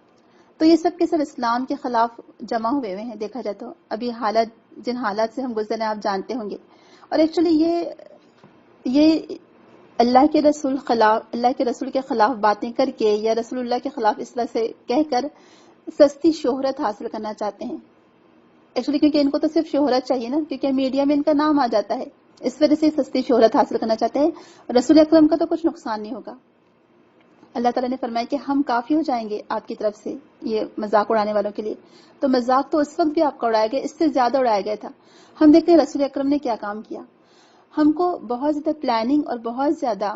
تو یہ سب کے سب اسلام کے خلاف جمع ہوئے ہیں۔ دیکھا جائے تو ابھی حالت جن حالات سے ہم گزرے آپ جانتے ہوں گے. اور ایکچولی یہ اللہ کے رسول کے خلاف باتیں کر کے یا رسول اللہ کے خلاف اس طرح سے کہہ کر سستی شہرت حاصل کرنا چاہتے ہیں. ایکچولی کیونکہ ان کو تو صرف شہرت چاہیے نا، کیونکہ میڈیا میں ان کا نام آ جاتا ہے، اس وجہ سے سستی شہرت حاصل کرنا چاہتے ہیں. رسول اکرم کا تو کچھ نقصان نہیں ہوگا. اللہ تعالیٰ نے فرمایا کہ ہم کافی ہو جائیں گے آپ کی طرف سے یہ مذاق اڑانے والوں کے لیے. تو مذاق تو اس وقت بھی آپ کا اڑایا گیا، اس سے زیادہ اڑایا گیا تھا. ہم دیکھتے ہیں رسول اکرم نے کیا کام کیا. ہم کو بہت زیادہ پلاننگ اور بہت زیادہ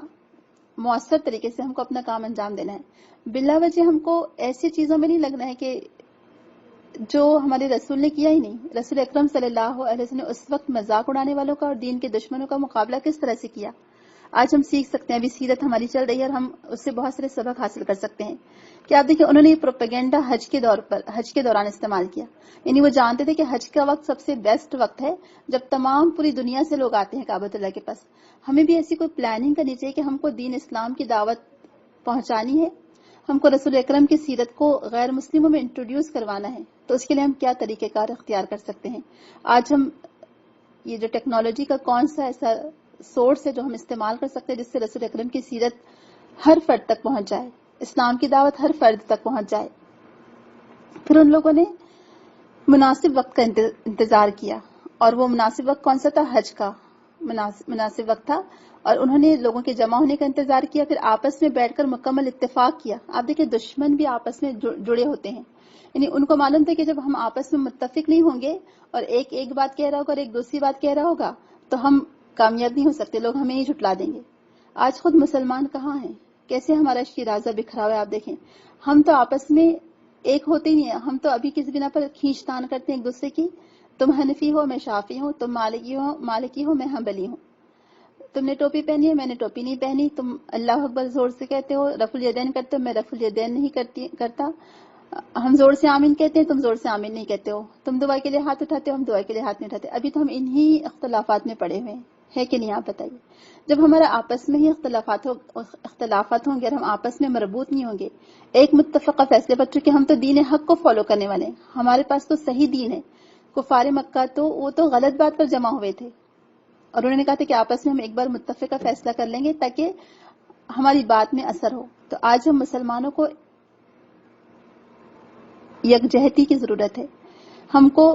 مؤثر طریقے سے ہم کو اپنا کام انجام دینا ہے. بلا وجہ ہم کو ایسی چیزوں میں نہیں لگنا ہے کہ جو ہمارے رسول نے کیا ہی نہیں. رسول اکرم صلی اللہ علیہ وسلم نے اس وقت مذاق اڑانے والوں کا اور دین کے دشمنوں کا مقابلہ کس طرح سے کیا. آج ہم سیکھ سکتے ہیں، ابھی سیرت ہماری چل رہی ہے اور ہم اس سے بہت سارے سبق حاصل کر سکتے ہیں. کہ آپ دیکھیں انہوں نے یہ پروپیگنڈا حج کے دوران استعمال کیا. یعنی وہ جانتے تھے کہ حج کا وقت سب سے بیسٹ وقت ہے جب تمام پوری دنیا سے لوگ آتے ہیں کعبۃ اللہ کے پاس. ہمیں بھی ایسی کوئی پلاننگ کرنی چاہیے کہ ہم کو دین اسلام کی دعوت پہنچانی ہے، ہم کو رسول اکرم کی سیرت کو غیر مسلموں میں انٹروڈیوس کروانا ہے. تو اس کے لیے ہم کیا طریقہ کار اختیار کر سکتے ہیں. آج ہم یہ جو ٹیکنالوجی کا کون سا ایسا سورس ہے جو ہم استعمال کر سکتے ہیں جس سے رسول اکرم کی سیرت ہر فرد تک پہنچ جائے، اسلام کی دعوت ہر فرد تک پہنچ جائے. پھر ان لوگوں نے مناسب وقت کا انتظار کیا، اور وہ مناسب وقت کون سا تھا؟ حج کا مناسب وقت تھا. اور انہوں نے لوگوں کے جمع ہونے کا انتظار کیا، پھر آپس میں بیٹھ کر مکمل اتفاق کیا. آپ دیکھیں دشمن بھی آپس میں جڑے ہوتے ہیں. یعنی ان کو معلوم تھا کہ جب ہم آپس میں متفق نہیں ہوں گے اور ایک بات کہہ رہا ہوگا اور ایک دوسری بات کہہ رہا ہوگا تو ہم کامیاب نہیں ہو سکتے، لوگ ہمیں ہی جھٹلا دیں گے. آج خود مسلمان کہاں ہیں، کیسے ہمارا شیرازہ بکھرا ہوا ہے. آپ دیکھیں ہم تو آپس میں ایک ہوتے ہی نہیں ہیں. ہم تو ابھی کسی بنا پر کھینچ تان کرتے ہیں ایک دوسرے کی. تم حنفی ہو میں شافی ہوں، تم مالکی ہو میں حنبلی ہوں، تم نے ٹوپی پہنی ہے میں نے ٹوپی نہیں پہنی، تم اللہ اکبر زور سے کہتے ہو، رفع الیدین کرتے ہو، میں رفع الیدین نہیں کرتا، ہم زور سے آمین کہتے ہیں، تم زور سے آمین نہیں کہتے ہو، تم دعا کے لیے ہاتھ اٹھاتے ہو، ہم دعا کے لیے ہاتھ نہیں اٹھاتے. ابھی تو ہم انہی اختلافات میں پڑے ہوئے ہیں کہ نہیں؟ آپ بتائیے. جب ہمارا آپس میں ہی اختلافات ہوں گے اور ہم آپس میں مربوط نہیں ہوں گے، ایک متفقہ فیصلے پر، چونکہ ہم تو دین حق کو فالو کرنے والے ہیں، ہمارے پاس تو صحیح دین ہے. کفار مکہ تو وہ تو غلط بات پر جمع ہوئے تھے اور انہوں نے کہا تھا کہ آپس میں ہم ایک بار متفقہ فیصلہ کر لیں گے تاکہ ہماری بات میں اثر ہو. تو آج ہم مسلمانوں کو یکجہتی کی ضرورت ہے، ہم کو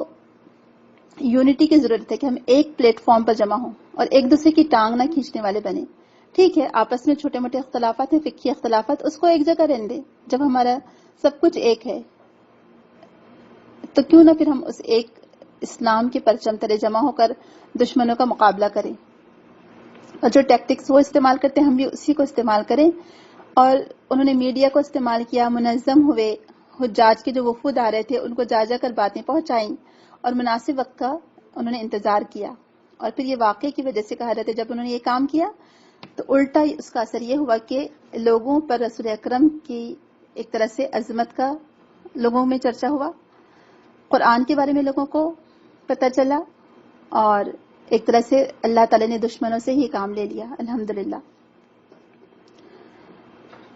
یونٹی کی ضرورت ہے کہ ہم ایک پلیٹ فارم پر جمع ہوں اور ایک دوسرے کی ٹانگ نہ کھینچنے والے بنے. ٹھیک ہے آپس میں چھوٹے موٹے اختلافات ہیں، فقہی اختلافات، اس کو ایک جگہ رہنے دیں. جب ہمارا سب کچھ ایک ہے تو کیوں نہ پھر ہم اس ایک اسلام کے پرچم تلے جمع ہو کر دشمنوں کا مقابلہ کریں، اور جو ٹیکٹکس وہ استعمال کرتے ہیں ہم بھی اسی کو استعمال کریں. اور انہوں نے میڈیا کو استعمال کیا، منظم ہوئے، حجاج کے جو وفود آ رہے تھے ان کو جا کر باتیں پہنچائیں اور مناسب وقت کا انہوں نے انتظار کیا. اور پھر یہ واقعے کی وجہ سے کہا جاتا ہے جب انہوں نے یہ کام کیا تو الٹا اس کا اثر یہ ہوا کہ لوگوں پر رسول اکرم کی ایک طرح سے عظمت کا لوگوں میں چرچا ہوا، قرآن کے بارے میں لوگوں کو پتہ چلا، اور ایک طرح سے اللہ تعالی نے دشمنوں سے ہی کام لے لیا الحمدللہ.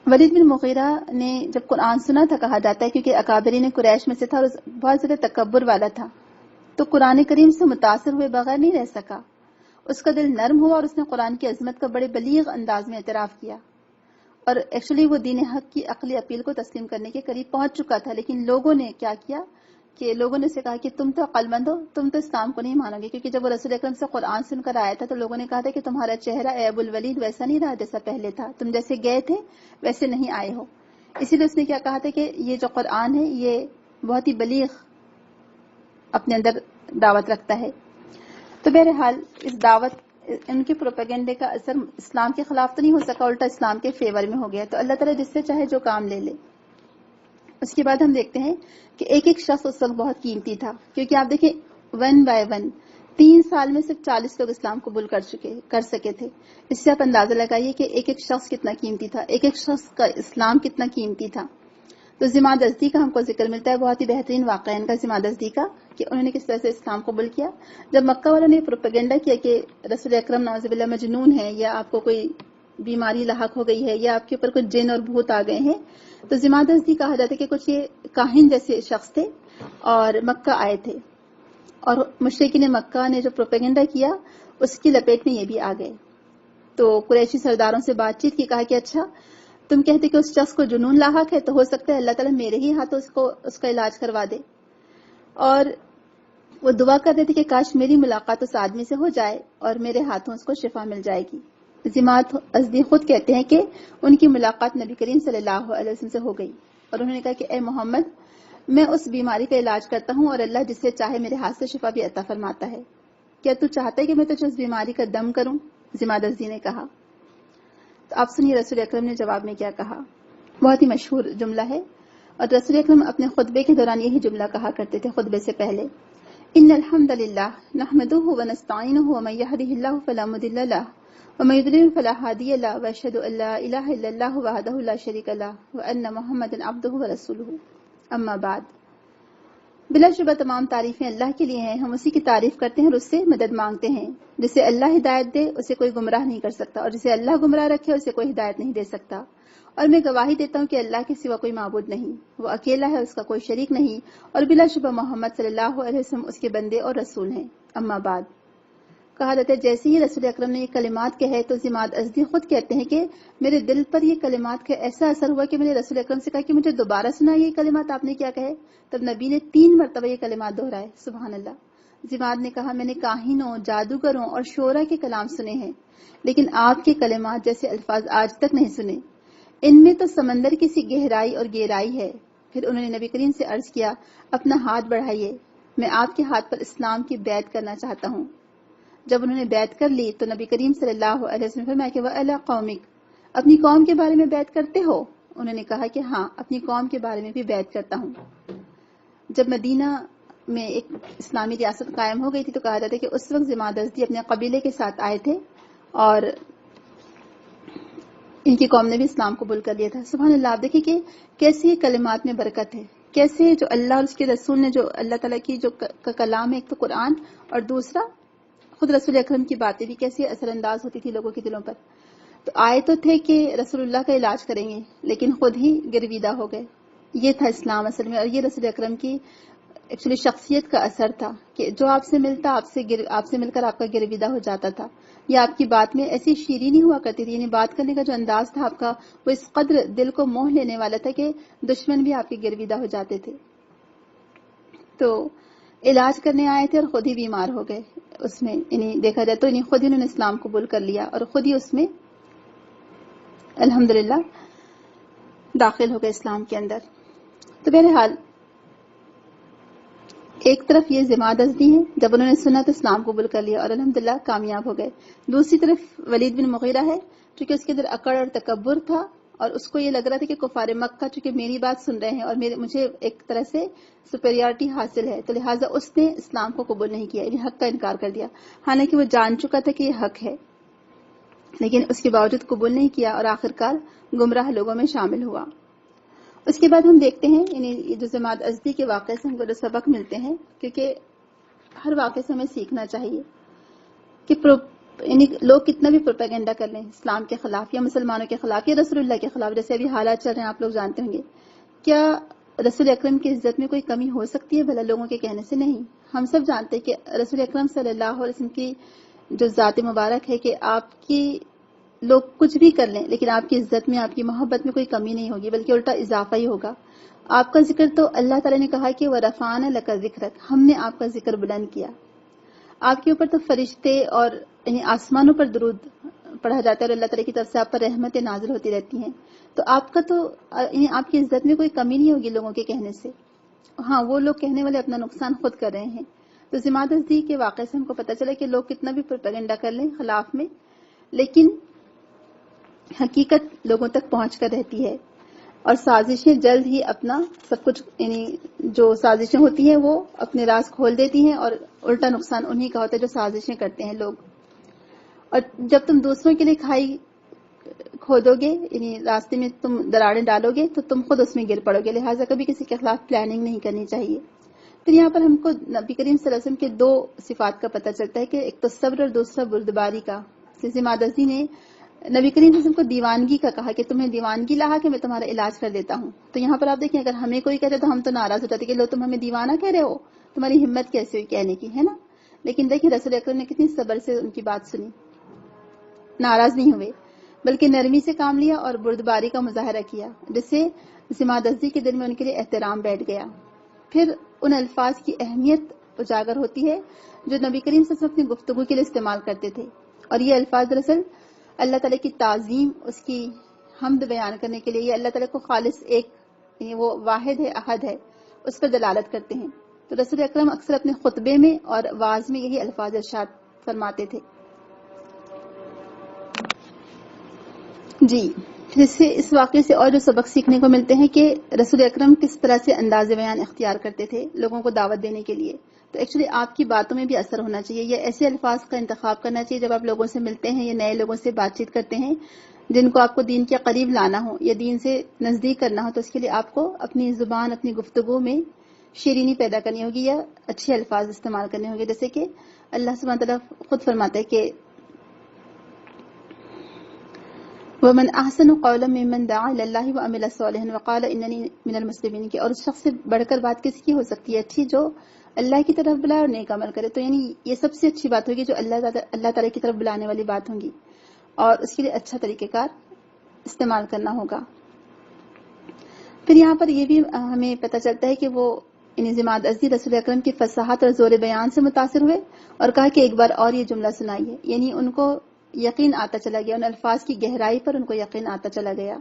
ولید بن مغیرہ نے جب قرآن سنا تھا، کہا جاتا ہے کیونکہ اکابرین قریش میں سے تھا اور بہت زیادہ تکبر والا تھا، تو قرآن کریم سے متاثر ہوئے بغیر نہیں رہ سکا. اس کا دل نرم ہوا اور اس نے قرآن کی عظمت کا بڑے بلیغ انداز میں اعتراف کیا. اور ایکچولی وہ دین حق کی عقلی اپیل کو تسلیم کرنے کے قریب پہنچ چکا تھا، لیکن لوگوں نے کیا کیا کہ لوگوں نے اسے کہا کہ تم تو عقل مند ہو، تم تو اسلام کو نہیں مانو گے. کیونکہ جب وہ رسول اکرم سے قرآن سن کر آیا تھا تو لوگوں نے کہا تھا کہ تمہارا چہرہ اے ابو الولید ویسا نہیں رہا جیسا پہلے تھا، تم جیسے گئے تھے ویسے نہیں آئے ہو. اسی لیے اس نے کیا کہا تھا کہ یہ جو قرآن ہے یہ بہت ہی بلیغ اپنے اندر دعوت رکھتا ہے. تو بہرحال اس دعوت ان کے پروپیگنڈے کا اثر اسلام کے خلاف تو نہیں ہو سکا، الٹا اسلام کے فیور میں ہو گیا. تو اللہ تعالیٰ جس سے چاہے جو کام لے لے. اس کے بعد ہم دیکھتے ہیں کہ ایک ایک شخص اس وقت بہت قیمتی تھا، کیونکہ آپ دیکھیں 1 by 1 3 سال میں صرف 40 لوگ اسلام قبول کر سکے تھے. اس سے آپ اندازہ لگائیے کہ ایک ایک شخص کتنا قیمتی تھا، ایک ایک شخص کا اسلام کتنا قیمتی تھا. تو ذمہ دستی کا ہم کو ذکر ملتا ہے، بہت ہی بہترین واقعہ ان کا ذمہ دستی کا کہ انہوں نے کس طرح سے اسلام قبول کیا. جب مکہ والوں نے پروپیگنڈا کیا کہ رسول اکرم نعوذ باللہ مجنون ہے، یا آپ کو کوئی بیماری لاحق ہو گئی ہے، یا آپ کے اوپر کچھ جن اور بھوت آ گئے ہیں، تو ذمہ دستی کہا جاتا ہے کہ کچھ یہ کاہن جیسے شخص تھے اور مکہ آئے تھے. اور مشرکین مکہ نے جو پروپیگنڈا کیا اس کی لپیٹ میں یہ بھی آ گئے. تو قریشی سرداروں سے بات چیت کی، کہا کہ اچھا تم کہتے کہ اس شخص کو جنون لاحق ہے، تو ہو سکتا ہے اللہ تعالیٰ میرے ہی ہاتھوں اس کا علاج کروا دے. اور وہ دعا کر رہے تھے کہ کاش میری ملاقات اس آدمی سے ہو جائے اور میرے ہاتھوں اس کو شفا مل جائے گی. ضماد ازدی خود کہتے ہیں کہ ان کی ملاقات نبی کریم صلی اللہ علیہ وسلم سے ہو گئی اور انہوں نے کہا کہ اے محمد، میں اس بیماری کا علاج کرتا ہوں اور اللہ جسے چاہے میرے ہاتھ سے شفا بھی عطا فرماتا ہے. کیا تو چاہتا ہے کہ میں تجھے اس بیماری کا دم کروں؟ ضماد ازدی نے کہا. تو آپ سنیے رسول اکرم نے جواب میں کیا کہا. بہت ہی مشہور جملہ ہے اور رسول اکرم اپنے خطبے کے دوران یہی جملہ کہا کرتے تھے خطبے سے پہلے. ان الحمد للہ نحمده ونستعینه ومن يهده الله فلا مضل له ومن يضلل فلا هادي له واشهد ان لا اله الا الله وحده لا شريك له وان محمدا عبده ورسوله. اما بعد، بلا شبہ تمام تعریفیں اللہ کے لیے ہیں. ہم اسی کی تعریف کرتے ہیں اور اس سے مدد مانگتے ہیں. جسے اللہ ہدایت دے اسے کوئی گمراہ نہیں کر سکتا اور جسے اللہ گمراہ رکھے اسے کوئی ہدایت نہیں دے سکتا. اور میں گواہی دیتا ہوں کہ اللہ کے سوا کوئی معبود نہیں، وہ اکیلا ہے، اس کا کوئی شریک نہیں، اور بلا شبہ محمد صلی اللہ علیہ وسلم اس کے بندے اور رسول ہیں. اما بعد، کہا جاتا ہے جیسے ہی رسول اکرم نے یہ کلمات کہے تو ضماد ازدی خود کہتے ہیں کہ میرے دل پر یہ کلمات کا ایسا اثر ہوا کہ میں نے رسول اکرم سے کہا کہ مجھے دوبارہ سنا یہ کلمات آپ نے کیا کہے. تب نبی نے 3 مرتبہ یہ کلمات دہرائے. سبحان اللہ. ضماد نے کہا میں نے کاہنوں، جادوگروں اور شعراء کے کلام سنے ہیں لیکن آپ کے کلمات جیسے الفاظ آج تک نہیں سنے. ان میں تو سمندر کی سی گہرائی اور گہرائی ہے. پھر انہوں نے نبی کریم سے عرض کیا اپنا ہاتھ بڑھائیے، میں آپ کے ہاتھ پر اسلام کی بیعت کرنا چاہتا ہوں. جب انہوں نے بیعت کر لی تو نبی کریم صلی اللہ علیہ وسلم فرمایا کہ وَعَلَىٰ قَوْمِكَ، اپنی قوم کے بارے میں بیعت کرتے ہو؟ انہوں نے کہا کہ ہاں، اپنی قوم کے بارے میں بھی بیعت کرتا ہوں. جب مدینہ میں ایک اسلامی ریاست قائم ہو گئی تھی تو کہا جاتا ہے کہ اس وقت ضماد ازدی اپنے قبیلے کے ساتھ آئے تھے اور ان کی قوم نے بھی اسلام قبول کر لیا تھا. سبحان اللہ. آپ دیکھیں کہ کیسے کلمات میں برکت ہے، کیسے جو اللہ اور اس کے رسول نے جو اللہ تعالیٰ کی جو کلام ہے، ایک تو قرآن اور دوسرا خود رسول اکرم کی باتیں بھی کیسے اثر انداز ہوتی تھی لوگوں کے دلوں پر. تو آئے تو تھے کہ رسول اللہ کا علاج کریں گے لیکن خود ہی گرویدہ ہو گئے. یہ تھا اسلام اصل میں، اور یہ رسول اکرم کی ایکچولی شخصیت کا اثر تھا کہ جو آپ سے ملتا آپ سے مل کر آپ کا گرویدہ ہو جاتا تھا، یا آپ کی بات میں ایسی شیرینی ہوا کرتی تھی، یعنی بات کرنے کا جو انداز تھا آپ کا وہ اس قدر دل کو موہ لینے والا تھا کہ دشمن بھی آپ کے گرویدہ ہو جاتے تھے. تو علاج کرنے آئے تھے اور خود ہی بیمار ہو گئے. اس میں یعنی دیکھا جائے تو خود ہی انہوں نے اسلام قبول کر لیا اور خود ہی اس میں الحمدللہ داخل ہو گئے اسلام کے اندر. تو بہرحال ایک طرف یہ ضماد ازدی ہیں، جب انہوں نے سنا تو اسلام قبول کر لیا اور الحمدللہ کامیاب ہو گئے. دوسری طرف ولید بن مغیرہ ہے، چونکہ اس کے اندر اکڑ اور تکبر تھا اور اس کو یہ لگ رہا تھا کہ کفار مکہ چونکہ میری بات سن رہے ہیں اور مجھے ایک طرح سے سپیریارٹی حاصل ہے، تو لہٰذا اس نے اسلام کو قبول نہیں کیا، یعنی حق کا انکار کر دیا. حالانکہ وہ جان چکا تھا کہ یہ حق ہے لیکن اس کے باوجود قبول نہیں کیا اور آخرکار گمراہ لوگوں میں شامل ہوا. اس کے بعد ہم دیکھتے ہیں یعنی جو ضماد ازدی کے واقعے سے ہم کو جو سبق ملتے ہیں، کیونکہ ہر واقعے سے ہمیں سیکھنا چاہیے کہ یعنی لوگ کتنا بھی پروپیگنڈا کر لیں اسلام کے خلاف یا مسلمانوں کے خلاف یا رسول اللہ کے خلاف، جیسے ابھی حالات چل رہے ہیں آپ لوگ جانتے ہوں گے، کیا رسول اکرم کی عزت میں کوئی کمی ہو سکتی ہے؟ بھلا لوگوں کے کہنے سے نہیں. ہم سب جانتے ہیں کہ رسول اکرم صلی اللہ علیہ وسلم کی جو ذات مبارک ہے کہ آپ کی لوگ کچھ بھی کر لیں لیکن آپ کی عزت میں، آپ کی محبت میں کوئی کمی نہیں ہوگی بلکہ الٹا اضافہ ہی ہوگا. آپ کا ذکر تو اللہ تعالیٰ نے کہا کہ وَرَفَعْنَا لَكَ ذِكْرَكَ، ہم نے آپ کا ذکر بلند کیا. آپ کے اوپر تو فرشتے اور یعنی آسمانوں پر درود پڑھا جاتا ہے اور اللہ تعالیٰ کی طرف سے آپ پر رحمتیں نازل ہوتی رہتی ہیں. تو آپ کا تو یعنی آپ کی عزت میں کوئی کمی نہیں ہوگی لوگوں کے کہنے سے. ہاں، وہ لوگ کہنے والے اپنا نقصان خود کر رہے ہیں. تو ضماد ازدی کے واقعے سے ہم کو پتہ چلا کہ لوگ کتنا بھی پروپیگنڈا کر لیں خلاف میں لیکن حقیقت لوگوں تک پہنچ کر رہتی ہے اور سازشیں جلد ہی اپنا سب کچھ یعنی جو سازشیں ہوتی ہیں وہ اپنے راز کھول دیتی ہیں اور الٹا نقصان انہی کا ہوتا ہے جو سازشیں کرتے ہیں لوگ. اور جب تم دوسروں کے لیے کھائی کھودو گے یعنی راستے میں تم دراڑیں ڈالو گے تو تم خود اس میں گر پڑو گے. لہٰذا کبھی کسی کے خلاف پلاننگ نہیں کرنی چاہیے. پھر یہاں پر ہم کو نبی کریم صلی اللہ علیہ وسلم کے 2 صفات کا پتہ چلتا ہے کہ ایک تو صبر اور دوسرا بردباری کا. ضماد ازدی نے نبی کریم صلی اللہ علیہ وسلم کو دیوانگی کا کہا کہ تمہیں دیوانگی لاحق کہ میں تمہارا علاج کر دیتا ہوں. تو یہاں پر آپ دیکھیں اگر ہمیں کوئی کہتے تو ہم تو ناراض ہو جاتے کہ لو تم ہمیں دیوانہ کہہ رہے ہو, تمہاری ہمت کیسے ہوئی کہنے کی, ہے نا. لیکن دیکھیں رسول اکرم نے کتنی صبر سے ان کی بات سنی, ناراض نہیں ہوئے بلکہ نرمی سے کام لیا اور بردباری کا مظاہرہ کیا, جس سے ذمہ کے دل میں ان کے لیے احترام بیٹھ گیا. پھر ان الفاظ کی اہمیت اجاگر ہوتی ہے جو نبی کریم صلی اللہ علیہ وسلم اپنی گفتگو کے لیے استعمال کرتے تھے, اور یہ الفاظ دراصل اللہ تعالیٰ کی تعظیم, اس کی حمد بیان کرنے کے لیے, یہ اللہ تعالیٰ کو خالص ایک, یعنی وہ واحد ہے, احد ہے, اس پر دلالت کرتے ہیں. تو رسول اکرم اکثر اپنے خطبے میں اور واعظ میں یہی الفاظ ارشاد فرماتے تھے. جی, اس واقعے سے اور جو سبق سیکھنے کو ملتے ہیں کہ رسول اکرم کس طرح سے انداز بیان اختیار کرتے تھے لوگوں کو دعوت دینے کے لیے. تو ایکچولی آپ کی باتوں میں بھی اثر ہونا چاہیے, یا ایسے الفاظ کا انتخاب کرنا چاہیے جب آپ لوگوں سے ملتے ہیں یا نئے لوگوں سے بات چیت کرتے ہیں جن کو آپ کو دین کے قریب لانا ہو یا دین سے نزدیک کرنا ہو, تو اس کے لیے آپ کو اپنی زبان, اپنی گفتگو میں شیرینی پیدا کرنی ہوگی یا اچھے الفاظ استعمال کرنے ہوں گے. جیسے کہ اللہ سبحانہ تعالیٰ خود فرماتا ہے کہ وَمَنْ أَحْسَنُ قَوْلًا مِّمَّنْ دَعَا إِلَى اللَّهِ وَعَمِلَ صَالِحًا وَقَالَ إِنَّنِي مِنَ الْمُسْلِمِينَ, کہ اور اس شخص سے بڑھ کر بات کس کی ہو سکتی ہے اچھی, جو اللہ کی طرف بلائے اور نیک عمل کرے. تو یعنی یہ سب سے اچھی بات ہوگی جو اللہ تعالیٰ کی طرف بلانے والی بات ہوں گی, اور اس کے لیے اچھا طریقہ کار استعمال کرنا ہوگا. پھر یہاں پر یہ بھی ہمیں پتہ چلتا ہے کہ وہ ذماد عزیز رسول اکرم کی فصاحت اور زور بیان سے متاثر ہوئے اور کہا کہ ایک بار اور یہ جملہ سنائیے. یعنی ان کو یقین آتا چلا گیا, ان الفاظ کی گہرائی پر ان کو یقین آتا چلا گیا.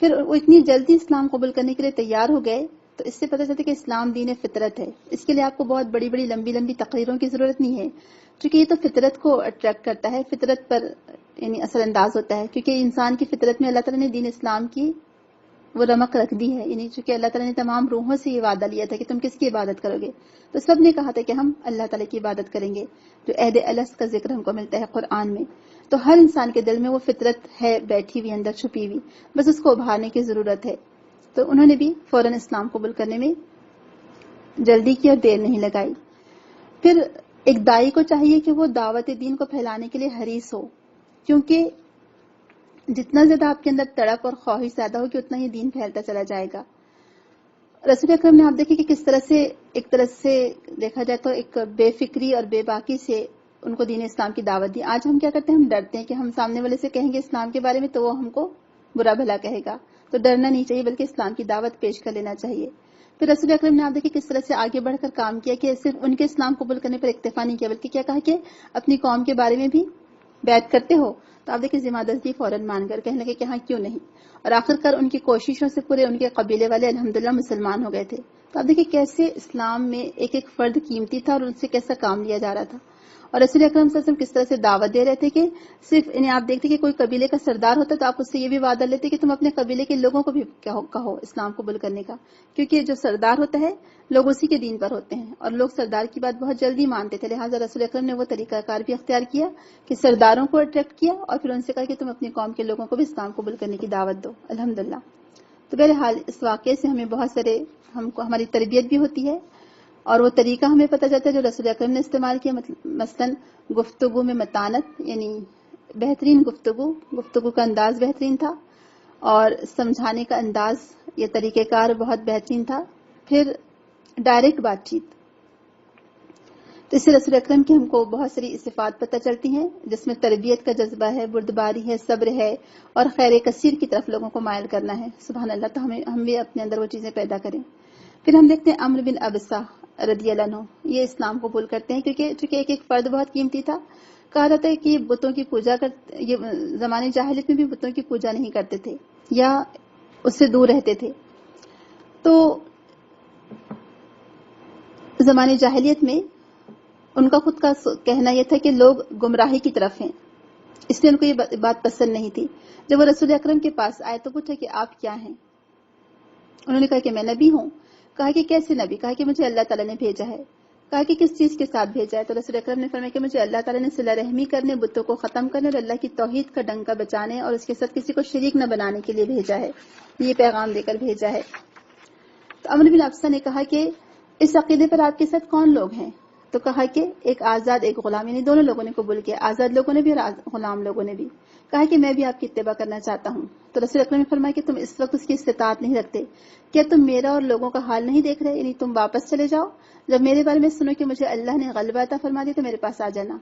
پھر وہ اتنی جلدی اسلام قبول کرنے کے لیے تیار ہو گئے. تو اس سے پتہ چلتا ہے کہ اسلام دین فطرت ہے. اس کے لیے آپ کو بہت بڑی بڑی لمبی لمبی تقریروں کی ضرورت نہیں ہے, چونکہ یہ تو فطرت کو اٹریکٹ کرتا ہے, فطرت پر یعنی اثر انداز ہوتا ہے, کیونکہ انسان کی فطرت میں اللہ تعالیٰ نے دین اسلام کی وہ رمق رکھ دی ہے. یعنی چونکہ اللہ تعالیٰ نے تمام روحوں سے یہ وعدہ لیا تھا کہ تم کس کی عبادت کرو گے, تو سب نے کہا تھا کہ ہم اللہ تعالیٰ کی عبادت کریں گے, جو عہد الست کا ذکر ہم کو ملتا ہے قرآن میں. تو ہر انسان کے دل میں وہ فطرت ہے بیٹھی ہوئی, اندر چھپی ہوئی, بس اس کو ابھارنے کی ضرورت ہے. تو انہوں نے بھی فوراً اسلام قبول کرنے میں جلدی کی اور دیر نہیں لگائی. پھر ایک داعی کو چاہیے کہ وہ دعوت دین کو پھیلانے کے لیے حریص ہو, کیونکہ جتنا زیادہ آپ کے اندر تڑپ اور خواہش زیادہ ہوگی اتنا ہی دین پھیلتا چلا جائے گا. رسول اکرم نے آپ دیکھیں کہ کس طرح سے ایک طرح سے دیکھا جائے تو ایک بے فکری اور بے باکی سے ان کو دین اسلام کی دعوت دی. آج ہم کیا کرتے ہیں, ہم ڈرتے ہیں کہ ہم سامنے والے سے کہیں گے اسلام کے بارے میں تو وہ ہم کو برا بھلا کہے گا. تو ڈرنا نہیں چاہیے بلکہ اسلام کی دعوت پیش کر لینا چاہیے. پھر رسول اکرم نے آپ دیکھیں کس طرح سے آگے بڑھ کر کام کیا کہ صرف ان کے اسلام قبول کرنے پر اکتفا نہیں کیا بلکہ کیا کہا کہ اپنی قوم کے بارے میں بھی بیعت کرتے ہو. تو آپ دیکھیں ذمہ داری فوراً مان کر کہنے لگے کہ ہاں کیوں نہیں, اور آخر کار ان کی کوششوں سے پورے ان کے قبیلے والے الحمدللہ مسلمان ہو گئے تھے. تو آپ دیکھیں کیسے اسلام میں ایک ایک فرد قیمتی تھا اور ان سے کیسا کام لیا جا رہا تھا. اور رسول اکرم صلی اللہ علیہ وسلم کس طرح سے دعوت دے رہے تھے کہ صرف انہیں آپ دیکھتے کہ کوئی قبیلے کا سردار ہوتا تو آپ اس سے یہ بھی وعدہ لیتے کہ تم اپنے قبیلے کے لوگوں کو بھی کہو اسلام قبول کرنے کا, کیونکہ جو سردار ہوتا ہے لوگ اسی کے دین پر ہوتے ہیں اور لوگ سردار کی بات بہت جلدی مانتے تھے. لہٰذا رسول اکرم نے وہ طریقہ کار بھی اختیار کیا کہ سرداروں کو اٹریکٹ کیا اور پھر ان سے کہا کہ تم اپنی قوم کے لوگوں کو بھی اسلام قبول کرنے کی دعوت دو. الحمدللہ. تو بہرحال اس واقعے سے ہمیں بہت سارے ہماری تربیت بھی ہوتی ہے اور وہ طریقہ ہمیں پتہ چلتا ہے جو رسول اکرم نے استعمال کیا. مثلا گفتگو میں متانت, یعنی بہترین گفتگو کا انداز بہترین تھا اور سمجھانے کا انداز یا طریقہ کار بہت بہترین تھا. پھر ڈائریکٹ بات چیت, تو اس سے رسول اکرم کی ہم کو بہت ساری صفات پتہ چلتی ہیں جس میں تربیت کا جذبہ ہے, بردباری ہے, صبر ہے اور خیر کثیر کی طرف لوگوں کو مائل کرنا ہے. سبحان اللہ. تو ہم بھی اپنے اندر وہ چیزیں پیدا کریں. پھر ہم دیکھتے ہیں عمرو بن ابسہ رضی اللہ عنہ, یہ اسلام قبول کرتے ہیں کیونکہ ایک فرد بہت قیمتی تھا. کہا جاتا ہے کہ یہ بتوں کی پوجا یہ زمانے جاہلیت میں بھی بتوں کی پوجا نہیں کرتے تھے یا اس سے دور رہتے تھے. تو زمانے جاہلیت میں ان کا خود کا کہنا یہ تھا کہ لوگ گمراہی کی طرف ہیں, اس لیے ان کو یہ بات پسند نہیں تھی. جب وہ رسول اکرم کے پاس آئے تو پوچھا کہ آپ کیا ہیں؟ انہوں نے کہا کہ میں نبی ہوں. کہا کہ کیسے نبی؟ کہا کہ مجھے اللہ تعالیٰ نے بھیجا ہے. کہا کہ کس چیز کے ساتھ بھیجا ہے؟ تو رسول اکرم نے فرمایا کہ مجھے اللہ تعالیٰ نے صلہ رحمی کرنے, بتوں کو ختم کرنے اور اللہ کی توحید کا ڈنکا بچانے اور اس کے ساتھ کسی کو شریک نہ بنانے کے لیے بھیجا ہے, یہ پیغام دے کر بھیجا ہے. تو عمرو بن ابسہ نے کہا کہ اس عقیدے پر آپ کے ساتھ کون لوگ ہیں؟ تو کہا کہ ایک آزاد ایک غلام، یعنی دونوں لوگوں نے قبول کیا، آزاد لوگوں نے بھی اور غلام لوگوں نے بھی. کہا کہ میں بھی آپ کی اتباع کرنا چاہتا ہوں. تو رسول اکرم نے فرمایا کہ تم اس وقت اس کی استطاعت نہیں رکھتے، کیا تم میرا اور لوگوں کا حال نہیں دیکھ رہے؟ یعنی تم واپس چلے جاؤ، جب میرے بارے میں سنو کہ مجھے اللہ نے غلبہ عطا فرما دیا تو میرے پاس آ جانا.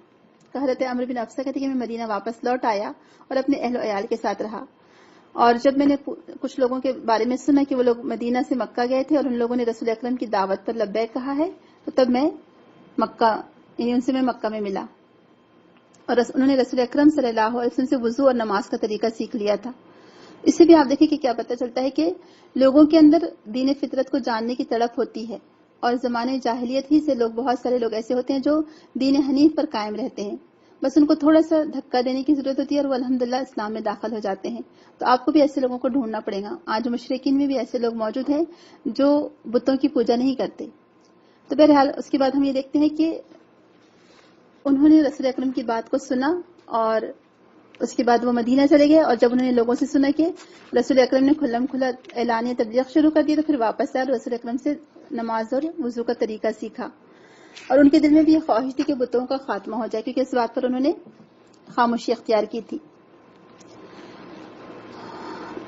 حضرت عمرو بن ابسہ کہتے کہ میں مدینہ واپس لوٹ آیا اور اپنے اہل و عیال کے ساتھ رہا. اور جب میں نے کچھ لوگوں کے بارے میں سنا کہ وہ لوگ مدینہ سے مکہ گئے تھے اور ان لوگوں نے رسول اکرم کی دعوت پر لبیک کہا ہے، تو تب میں مکہ، یعنی ان سے میں مکہ میں ملا اور انہوں نے رسول اکرم صلی اللہ علیہ وسلم سے وضو اور نماز کا طریقہ سیکھ لیا تھا. اس سے بھی آپ دیکھیں کہ کیا پتہ چلتا ہے کہ لوگوں کے اندر دین فطرت کو جاننے کی تڑپ ہوتی ہے، اور زمانے جاہلیت ہی سے بہت سارے لوگ ایسے ہوتے ہیں جو دین حنیف پر قائم رہتے ہیں، بس ان کو تھوڑا سا دھکا دینے کی ضرورت ہوتی ہے اور وہ الحمدللہ اسلام میں داخل ہو جاتے ہیں. تو آپ کو بھی ایسے لوگوں کو ڈھونڈنا پڑے گا. آج مشرکین میں بھی ایسے لوگ موجود ہیں جو بتوں کی پوجا نہیں کرتے. تو بہرحال اس کے بعد ہم یہ دیکھتے ہیں کہ انہوں نے رسول اکرم کی بات کو سنا اور اس کے بعد وہ مدینہ چلے گئے، اور جب انہوں نے لوگوں سے سنا کہ رسول اکرم نے کھلم کھلا اعلانیہ تبلیغ شروع کر دی تو پھر واپس آئے اور رسول اکرم سے نماز اور وضو کا طریقہ سیکھا. اور ان کے دل میں بھی یہ خواہش تھی کہ بتوں کا خاتمہ ہو جائے، کیونکہ اس بات پر انہوں نے خاموشی اختیار کی تھی.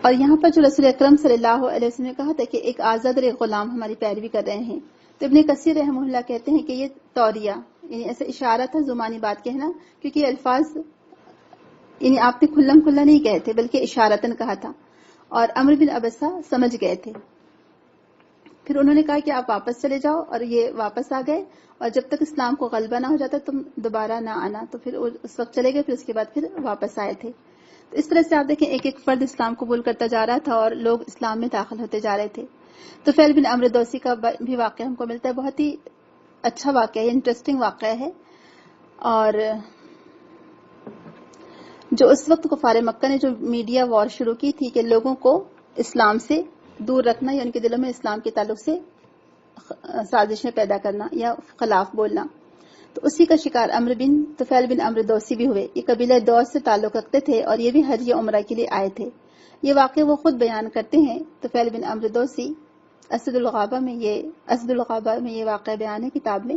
اور یہاں پر جو رسول اکرم صلی اللہ علیہ وسلم نے کہا تھا کہ ایک آزاد اور ایک غلام ہماری پیروی کر رہے ہیں، تو ابن کثیر رحمہ اللہ کہتے ہیں کہ یہ توریہ، یعنی ایسا اشارہ تھا، زمانی بات کہنا، کیونکہ یہ الفاظ یعنی آپ نے کھلم کھلا نہیں کہے تھے بلکہ اشارتاً کہا تھا، اور عمرو بن ابسہ سمجھ گئے تھے. پھر انہوں نے کہا کہ آپ واپس چلے جاؤ، اور یہ واپس آ گئے، اور جب تک اسلام کو غلبہ نہ ہو جاتا تم دوبارہ نہ آنا. تو پھر اس وقت چلے گئے، پھر اس کے بعد پھر واپس آئے تھے. تو اس طرح سے آپ دیکھیں ایک ایک فرد اسلام قبول کرتا جا رہا تھا اور لوگ اسلام میں داخل ہوتے جا رہے تھے. تو فیل بن عمرو دوسی کا بھی واقعہ ہم کو ملتا ہے، بہت ہی اچھا واقعہ ہے، انٹرسٹنگ واقعہ ہے. اور جو اس وقت کفار مکہ نے جو میڈیا وار شروع کی تھی کہ لوگوں کو اسلام سے دور رکھنا یا ان کے دلوں میں اسلام کے تعلق سے سازشیں پیدا کرنا یا خلاف بولنا، تو اسی کا شکار عمرو بن طفیل بن عمرو دوسی بھی ہوئے. یہ قبیلہ دوس سے تعلق رکھتے تھے اور یہ بھی حج یا عمرہ کے لیے آئے تھے. یہ واقعہ وہ خود بیان کرتے ہیں. طفیل بن عمرو دوسی اسد الغابہ میں یہ واقعہ بیان ہے کتاب میں،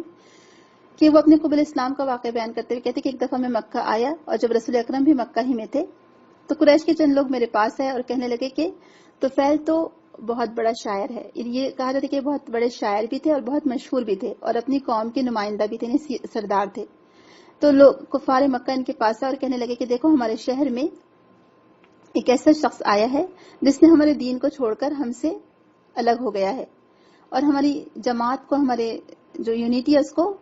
کہ وہ اپنے قبول اسلام کا واقعہ بیان کرتے ہوئے کہتے کہ ایک دفعہ میں مکہ آیا اور جب رسول اکرم بھی مکہ ہی میں تھے تو قریش کے چند لوگ میرے پاس آئے اور کہنے لگے کہ طفیل تو بہت بڑا شاعر ہے. یہ کہا جاتا ہے کہ بہت بڑے شاعر بھی تھے اور بہت مشہور بھی تھے اور اپنی قوم کے نمائندہ بھی تھے، سردار تھے. تو لوگ کفار مکہ ان کے پاس آئے اور کہنے لگے کہ دیکھو ہمارے شہر میں ایک ایسا شخص آیا ہے جس نے ہمارے دین کو چھوڑ کر ہم سے الگ ہو گیا ہے اور ہماری جماعت کو، ہمارے جو یونٹی ہے اس کو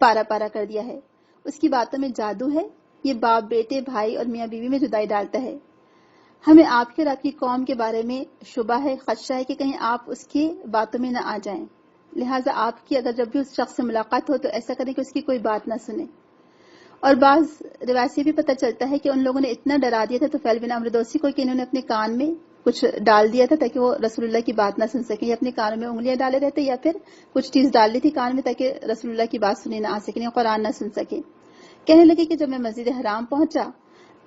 پارا پارا کر دیا ہے. اس کی باتوں میں جادو ہے، یہ باپ بیٹے بھائی اور میاں بیوی میں جدائی ڈالتا ہے. ہمیں آپ کے اور آپ کی قوم کے بارے میں شبہ ہے، خدشہ ہے کہ کہیں آپ اس کی باتوں میں نہ آ جائیں، لہٰذا آپ کی اگر جب بھی اس شخص سے ملاقات ہو تو ایسا کریں کہ اس کی کوئی بات نہ سنیں. اور بعض روایت سے بھی پتہ چلتا ہے کہ ان لوگوں نے اتنا ڈرا دیا تھا طفیل بن عمرو دوسی کو کہ انہوں نے اپنے کان میں کچھ ڈال دیا تھا تاکہ وہ رسول اللہ کی بات نہ سن سکیں، یا اپنے کانوں میں انگلیاں ڈالے رہتے یا پھر کچھ چیز ڈال دی تھی کان میں تاکہ رسول اللہ کی بات سنی نہ آ سکیں یا قرآن نہ سن سکیں. کہنے لگے کہ جب میں مسجد حرام پہنچا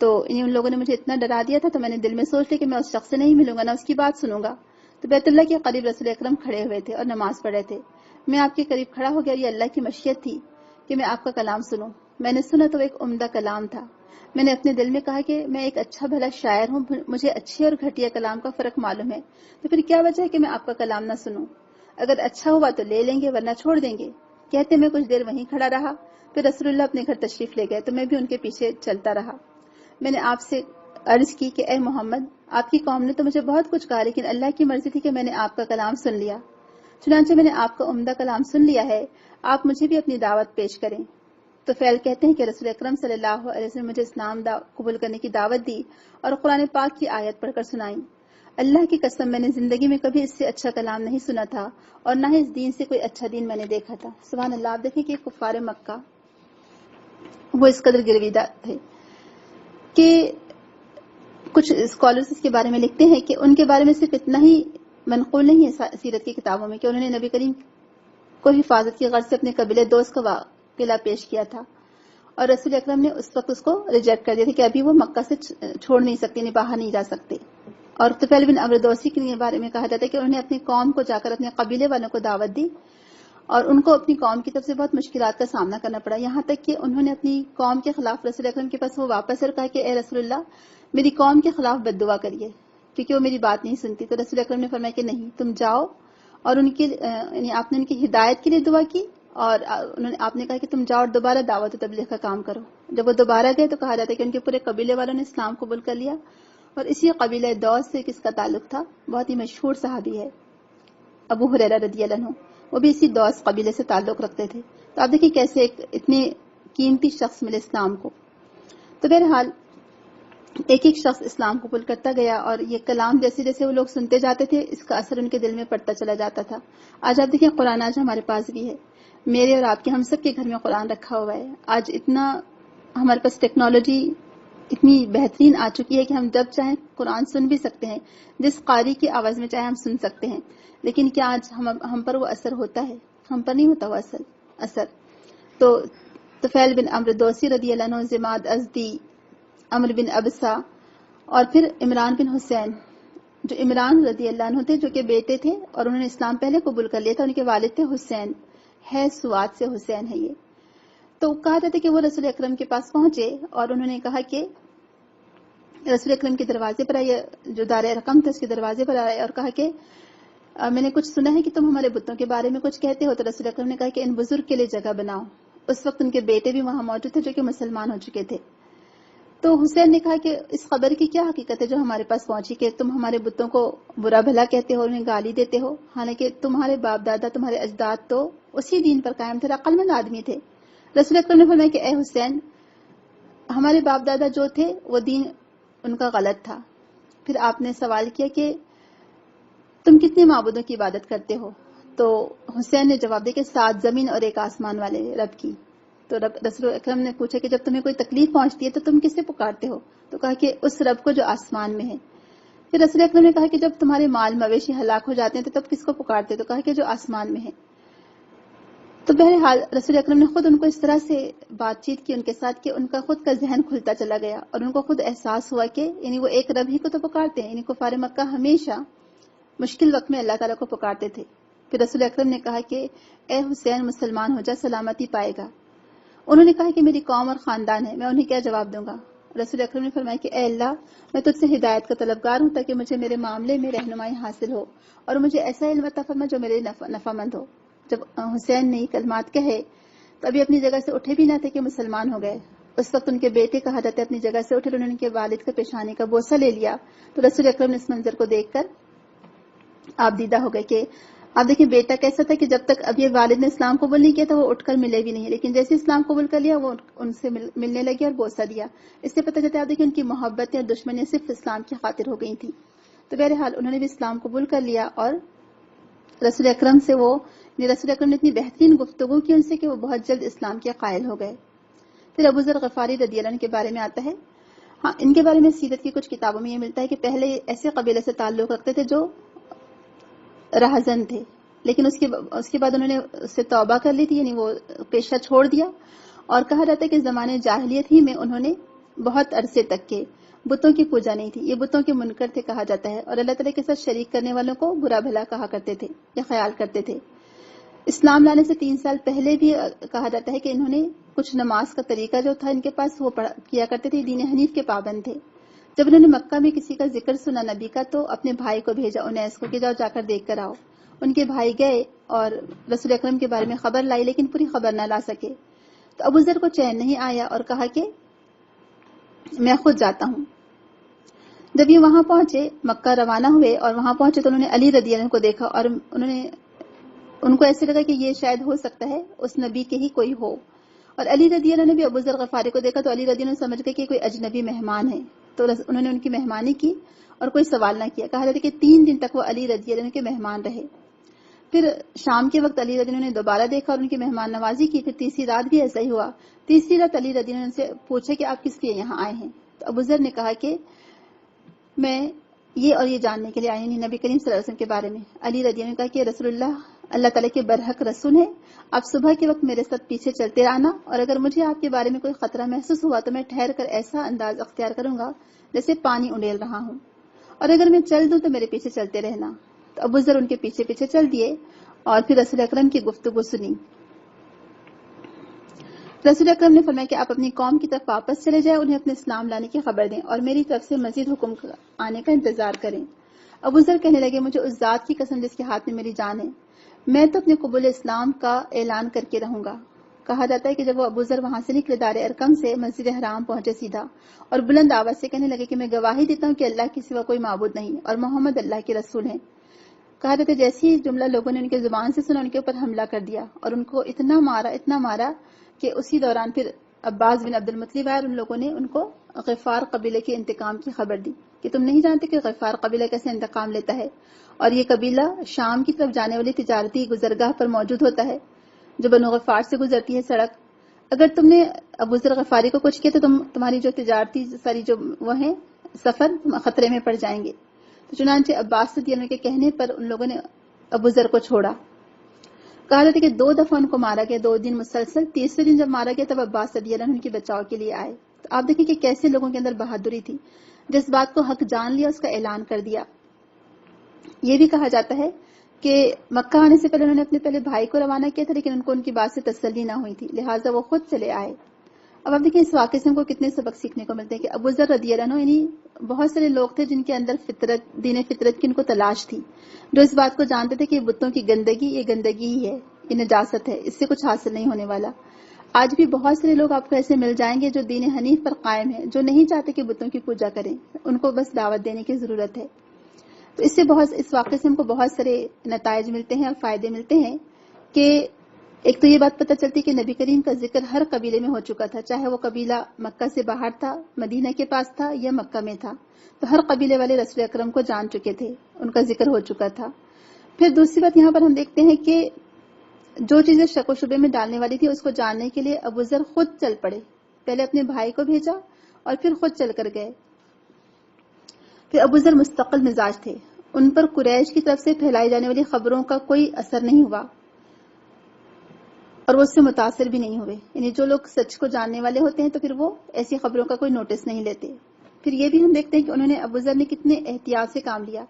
تو ان لوگوں نے مجھے اتنا ڈرا دیا تھا تو میں نے دل میں سوچ لیا کہ میں اس شخص سے نہیں ملوں گا، نہ اس کی بات سنوں گا. تو بیت اللہ کے قریب رسول اکرم کھڑے ہوئے تھے اور نماز پڑھ رہے تھے. میں آپ کے قریب کھڑا ہو گیا اور یہ اللہ کی مشیت تھی کہ میں آپ کا کلام سنوں. میں نے سنا تو وہ ایک عمدہ کلام تھا. میں نے اپنے دل میں کہا کہ میں ایک اچھا بھلا شاعر ہوں، مجھے اچھے اور گھٹیا کلام کا فرق معلوم ہے، تو پھر کیا وجہ ہے کہ میں آپ کا کلام نہ سنوں؟ اگر اچھا ہوا تو لے لیں گے ورنہ چھوڑ دیں گے. کہتے میں کچھ دیر وہیں کھڑا رہا، پھر رسول اللہ اپنے گھر تشریف لے گئے تو میں بھی ان کے پیچھے چلتا رہا. میں نے آپ سے عرض کی کہ اے محمد، آپ کی قوم نے تو مجھے بہت کچھ کہا لیکن اللہ کی مرضی تھی کہ میں نے آپ کا کلام سن لیا، چنانچہ میں نے آپ کا عمدہ کلام سن لیا ہے، آپ مجھے بھی اپنی دعوت پیش کریں. تو فعل کہتے ہیں کہ رسول اکرم صلی اللہ علیہ وسلم مجھے اسلام قبول کرنے کی دعوت دی اور قرآن پاک کی آیت پڑھ کر سنائی. اللہ کی قسم میں نے زندگی میں کبھی اس سے اچھا کلام نہیں سنا تھا اور نہ ہی اس دین سے کوئی اچھا دین میں نے دیکھا تھا. سبحان اللہ. آپ دیکھیں کہ کفار مکہ وہ اس قدر گرویدہ تھے کہ کچھ اسکالرز اس کے بارے میں لکھتے ہیں کہ ان کے بارے میں صرف اتنا ہی منقول نہیں ہے سیرت کی کتابوں میں کہ انہوں نے نبی کریم کو حفاظت کی غرض سے اپنے قبیلے دوست کا قلعہ پیش کیا تھا اور رسول اکرم نے اس وقت اس کو ریجیکٹ کر دیا تھا کہ ابھی وہ مکہ سے چھوڑ نہیں سکتے، باہر نہیں جا سکتے. اور طفیل بن عمرو دوسی کے بارے میں کہا جاتا ہے کہ انہوں نے اپنی قوم کو جا کر اپنے قبیلے والوں کو دعوت دی اور ان کو اپنی قوم کی طرف سے بہت مشکلات کا سامنا کرنا پڑا، یہاں تک کہ انہوں نے اپنی قوم کے خلاف رسول اکرم کے پاس وہ واپس اور کہا کہ اے رسول اللہ میری قوم کے خلاف بد دعا کریے کیونکہ وہ میری بات نہیں سنتی. تو رسول اکرم نے فرمایا کہ نہیں، تم جاؤ، اور ان کی یعنی آپ نے ان کی ہدایت کے لیے دعا کی، اور آپ نے کہا کہ تم جاؤ اور دوبارہ دعوت و تبلیغ کا کام کرو. جب وہ دوبارہ گئے تو کہا جاتا ہے کہ ان کے پورے قبیلے والوں نے اسلام قبول کر لیا. اور اسی قبیلہ دوس سے کس کا تعلق تھا، بہت ہی مشہور صحابی ہے ابو ہریرہ رضی اللہ عنہ، وہ بھی اسی دوس قبیلے سے تعلق رکھتے تھے. تو آپ دیکھیں کیسے ایک اتنے قیمتی شخص ملے اسلام کو. تو بہرحال ایک ایک شخص اسلام قبول کرتا گیا، اور یہ کلام جیسے جیسے وہ لوگ سنتے جاتے تھے اس کا اثر ان کے دل میں پڑتا چلا جاتا تھا. آج آپ دیکھیں قرآن آج ہمارے پاس بھی ہے، میرے اور آپ کے ہم سب کے گھر میں قرآن رکھا ہوا ہے. آج اتنا ہمارے پاس ٹیکنالوجی اتنی بہترین آ چکی ہے کہ ہم جب چاہیں قرآن سن بھی سکتے ہیں، جس قاری کی آواز میں چاہے ہم سن سکتے ہیں. لیکن کیا آج ہم پر وہ اثر ہوتا ہے؟ ہم پر نہیں ہوتا وہ اثر. تو طفیل بن عمرو دوسی رضی اللہ عنہ، زماد ازدی، عمرو بن ابسا، اور پھر عمران بن حسین، جو عمران رضی اللہ عنہ تھے جو کہ بیٹے تھے اور انہوں نے اسلام پہلے قبول کر لیا تھا. ان کے والد تھے حسین، ہے سوات سے حسین ہے یہ. تو کہا جاتا ہے کہ وہ رسول اکرم کے پاس پہنچے اور انہوں نے کہا کہ رسول اکرم کے دروازے پر آئے، جو دار رقم تھا اس کے دروازے پر آئے اور کہا کہ میں نے کچھ سنا ہے کہ تم ہمارے بتوں کے بارے میں کچھ کہتے ہو. تو رسول اکرم نے کہا کہ ان بزرگ کے لیے جگہ بناؤ. اس وقت ان کے بیٹے بھی وہاں موجود تھے جو کہ مسلمان ہو چکے تھے. تو حسین نے کہا کہ اس خبر کی کیا حقیقت ہے جو ہمارے پاس پہنچی کہ تم ہمارے بتوں کو برا بھلا کہتے ہو، انہیں گالی دیتے ہو، حالانکہ تمہارے باپ دادا تمہارے اجداد تو اسی دین پر قائم تھے، عقل مند آدمی تھے. رسول اکرم نے فرمایا کہ اے حسین، ہمارے باپ دادا جو تھے وہ دین ان کا غلط تھا. پھر آپ نے سوال کیا کہ تم کتنے معبودوں کی عبادت کرتے ہو؟ تو حسین نے جواب دیا کہ 7 زمین اور 1 آسمان والے رب کی. تو رسول اکرم نے پوچھا کہ جب تمہیں کوئی تکلیف پہنچتی ہے تو تم کسے پکارتے ہو؟ تو کہا کہ اس رب کو جو آسمان میں ہے. پھر رسول اکرم نے کہا کہ جب تمہارے مال مویشی ہلاک ہو جاتے ہیں تو تب کس کو پکارتے؟ تو کہا کہ جو آسمان میں ہے. تو بہرحال رسول اکرم نے خود ان کو اس طرح سے بات چیت کی ان کے ساتھ کہ ان کا خود کا ذہن کھلتا چلا گیا اور ان کو خود احساس ہوا کہ یعنی وہ ایک رب ہی کو تو پکارتے ہیں. یعنی کفار مکہ ہمیشہ مشکل وقت میں اللہ تعالیٰ کو پکارتے تھے. پھر رسول اکرم نے کہا کہ اے حسین مسلمان ہو جا، سلامتی پائے گا. انہوں نے کہا کہ میری قوم اور خاندان ہے، میں انہیں کیا جواب دوں گا؟ رسول اکرم نے فرمایا کہ اے اللہ، میں تجھ سے ہدایت کا طلبگار ہوں تاکہ مجھے میرے معاملے میں رہنمائی حاصل ہو اور مجھے ایسا علم عطا فرما جو میرے نفع مند ہو. جب حسین نے کلمات کہے تو ابھی اپنی جگہ سے اٹھے بھی نہ تھے کہ مسلمان ہو گئے. اس وقت ان کے بیٹے کہا جاتا ہے اپنی جگہ سے اٹھے اور انہوں نے ان کے والد کا پیشانی کا بوسہ لے لیا. تو رسول اکرم نے اس منظر کو دیکھ کر آپ دیدہ ہو گئے کہ آپ دیکھیں بیٹا کیسا تھا کہ جب تک اب یہ والد نے اسلام قبول نہیں کیا تھا وہ اٹھ کر ملے بھی نہیں، لیکن جیسے اسلام قبول کر لیا وہ ان سے ملنے لگے اور بوسہ دیا. اس سے پتہ چلتا ہے آپ دیکھیں ان کی محبتیں اور دشمنیاں صرف اسلام کی خاطر ہو گئی تھیں. تو بہرحال انہوں نے بھی اسلام قبول کر لیا اور رسول اکرم سے رسول اکرم نے اتنی بہترین گفتگو کی ان سے کہ وہ بہت جلد اسلام کے قائل ہو گئے. پھر ابو ذر غفاری رضی اللہ عنہ کے بارے میں آتا ہے. ہاں، ان کے بارے میں سیرت کی کچھ کتابوں میں یہ ملتا ہے کہ پہلے ایسے قبیلے سے تعلق رکھتے تھے جو راہزن تھے، لیکن اس کے بعد انہوں نے اس سے توبہ کر لی تھی، یعنی وہ پیشہ چھوڑ دیا. اور کہا جاتا ہے کہ زمانے جاہلیت ہی میں انہوں نے بہت عرصے تک کے بتوں کی پوجا نہیں تھی، یہ بتوں کے منکر تھے کہا جاتا ہے، اور اللہ تعالیٰ کے ساتھ شریک کرنے والوں کو برا بھلا کہا کرتے تھے یا خیال کرتے تھے. اسلام لانے سے 3 سال پہلے بھی کہا جاتا ہے کہ انہوں نے کچھ نماز کا طریقہ جو تھا ان کے پاس وہ کیا کرتے تھے، دین حنیف کے پابند تھے. جب انہوں نے مکہ میں کسی کا ذکر سنا نبی کا تو اپنے بھائی کو بھیجا انیس کو کہ جاؤ جا کر دیکھ کر آؤ. ان کے بھائی گئے اور رسول اکرم کے بارے میں خبر لائی لیکن پوری خبر نہ لا سکے. تو ابو ذر کو چین نہیں آیا اور کہا کہ میں خود جاتا ہوں. جب یہ وہاں پہنچے، مکہ روانہ ہوئے اور وہاں پہنچے تو انہوں نے علی رضی اللہ عنہ کو دیکھا اور ان کو ایسے لگا کہ یہ شاید ہو سکتا ہے اس نبی کے ہی کوئی ہو. اور علی رضی اللہ عنہ نے بھی ابو ذر غفاری کو دیکھا تو علی رضی اللہ عنہ سمجھ گئے کہ کوئی اجنبی مہمان ہے، تو انہوں نے ان کی مہمانی کی اور کوئی سوال نہ کیا. کہا جاتا ہے کہ 3 دن تک وہ علی رضی اللہ عنہ کے مہمان رہے. پھر شام کے وقت علی رضی اللہ عنہ نے دوبارہ دیکھا اور ان کی مہمان نوازی کی. پھر تیسری رات بھی ایسا ہی ہوا. تیسری رات علی رضی اللہ عنہ سے پوچھا کہ آپ کس لیے یہاں آئے ہیں؟ تو ابو ذر نے کہا کہ میں یہ اور یہ جاننے کے لیے آئی ہوں نبی کریم صلی اللہ علیہ وسلم کے بارے میں. علی رضی اللہ عنہ نے کہا کہ رسول اللہ تعالیٰ کے برحق رسول ہے، آپ صبح کے وقت میرے ساتھ پیچھے چلتے رہنا اور اگر مجھے آپ کے بارے میں کوئی خطرہ محسوس ہوا تو میں ٹھہر کر ایسا انداز اختیار کروں گا جیسے پانی انڈیل رہا ہوں، اور اگر میں چل دوں تو میرے پیچھے چلتے رہنا. تو ابو ذر ان کے پیچھے پیچھے چل دیے اور پھر رسول اکرم کی گفتگو سنی. رسول اکرم نے فرمایا کہ آپ اپنی قوم کی طرف واپس چلے جائیں، انہیں اپنے اسلام لانے کی خبر دیں اور میری طرف سے مزید حکم آنے کا انتظار کریں. ابو ذر کہنے لگے مجھے اس ذات کی قسم جس کے ہاتھ میں میری جان ہے، میں تو اپنے قبول اسلام کا اعلان کر کے رہوں گا. کہا جاتا ہے کہ جب وہ ابو ذر وہاں سے نکلے دار ارقم سے مسجد حرام پہنچے سیدھا اور بلند آواز سے کہنے لگے کہ میں گواہی دیتا ہوں کہ اللہ کے سوا کوئی معبود نہیں اور محمد اللہ کے رسول ہیں. کہا جاتا ہے جیسے ہی جملہ لوگوں نے ان کے زبان سے سنا ان کے اوپر حملہ کر دیا اور ان کو اتنا مارا کہ اسی دوران پھر عباس بن عبد المطلب آئے اور ان لوگوں نے ان کو غفار قبیلے کے انتقام کی خبر دی کہ تم نہیں جانتے کہ غفار قبیلہ کیسے انتقام لیتا ہے، اور یہ قبیلہ شام کی طرف جانے والی تجارتی گزرگاہ پر موجود ہوتا ہے جو بنو غفار سے گزرتی ہے سڑک. اگر تم نے ابو ذر غفاری کو کچھ کیا تو تمہاری جو تجارتی ساری جو وہ ہیں سفر خطرے میں پڑ جائیں گے. تو چنانچہ عباس رضی اللہ عنہ کے کہنے پر ان لوگوں نے ابو ذر کو چھوڑا. کہا جاتا ہے کہ 2 دفعہ ان کو مارا گیا، 2 دن مسلسل. تیسرے دن جب مارا گیا تب عباس رضی اللہ عنہ ان کے بچاؤ کے لیے آئے. تو آپ دیکھیں کہ کیسے لوگوں کے اندر بہادری تھی، جس بات کو حق جان لیا اس کا اعلان کر دیا. یہ بھی کہا جاتا ہے کہ مکہ آنے سے پہلے انہوں نے اپنے پہلے بھائی کو روانہ کیا تھا لیکن ان کو ان کی بات سے تسلی نہ ہوئی تھی، لہٰذا وہ خود چلے آئے. اب آپ دیکھیں اس واقعے سے ہم کو کتنے سبق سیکھنے کو ملتے ہیں کہ ابو ذر رضی اللہ عنہ یعنی بہت سارے لوگ تھے جن کے اندر دین فطرت کی ان کو تلاش تھی، جو اس بات کو جانتے تھے کہ بتوں کی گندگی یہ گندگی ہی ہے، یہ نجاست ہے، اس سے کچھ حاصل نہیں ہونے والا. آج بھی بہت سارے لوگ آپ کو ایسے مل جائیں گے جو دین حنیف پر قائم ہیں، جو نہیں چاہتے کہ بتوں کی پوجا کریں، ان کو بس دعوت دینے کی ضرورت ہے. تو اس واقعے سے ہم کو بہت سارے نتائج ملتے ہیں اور فائدے ملتے ہیں کہ ایک تو یہ بات پتہ چلتی کہ نبی کریم کا ذکر ہر قبیلے میں ہو چکا تھا، چاہے وہ قبیلہ مکہ سے باہر تھا، مدینہ کے پاس تھا یا مکہ میں تھا، تو ہر قبیلے والے رسول اکرم کو جان چکے تھے، ان کا ذکر ہو چکا تھا. پھر دوسری بات یہاں پر ہم دیکھتے ہیں کہ جو چیزیں شک و شبے میں ڈالنے والی تھی اس کو جاننے کے لیے ابو ذر خود چل پڑے، پہلے اپنے بھائی کو بھیجا اور پھر خود چل کر گئے. پھر ابو ذر مستقل مزاج تھے، ان پر قریش کی طرف سے پھیلائی جانے والی خبروں کا کوئی اثر نہیں ہوا اور وہ اس سے متاثر بھی نہیں ہوئے. یعنی جو لوگ سچ کو جاننے والے ہوتے ہیں تو پھر وہ ایسی خبروں کا کوئی نوٹس نہیں لیتے. پھر یہ بھی ہم دیکھتے ہیں کہ انہوں نے ابو ذر نے کتنے احتیاط سے کام لیا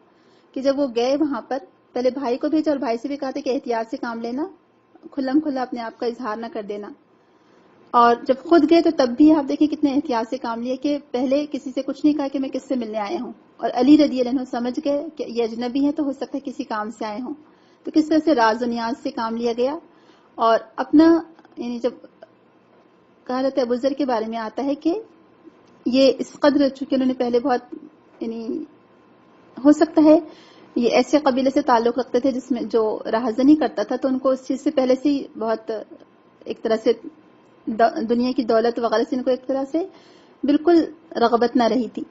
کہ جب وہ گئے وہاں پر پہلے بھائی کو بھیجا اور بھائی سے بھی کہا تھا کہ احتیاط سے کام لینا، کھلم کھلا اپنے آپ کا اظہار نہ کر دینا. اور جب خود گئے تو تب بھی آپ دیکھیں کتنے احتیاط سے کام لیا کہ پہلے کسی سے کچھ نہیں کہا کہ میں کس سے ملنے آئے ہوں، اور علی رضی اللہ عنہ سمجھ گئے کہ یہ اجنبی ہیں تو ہو سکتا ہے کسی کام سے آئے ہوں، تو کس طرح سے راز و نیاز سے کام لیا گیا. اور اپنا یعنی جب کہا جاتا ہے ابو ذر کے بارے میں آتا ہے کہ یہ اس قدر چونکہ انہوں نے پہلے بہت یعنی ہو سکتا ہے یہ ایسے قبیلے سے تعلق رکھتے تھے جس میں جو راہزنی کرتا تھا، تو ان کو اس چیز سے پہلے سے ہی بہت ایک طرح سے دنیا کی دولت وغیرہ سے ان کو ایک طرح سے بالکل رغبت نہ رہی تھی.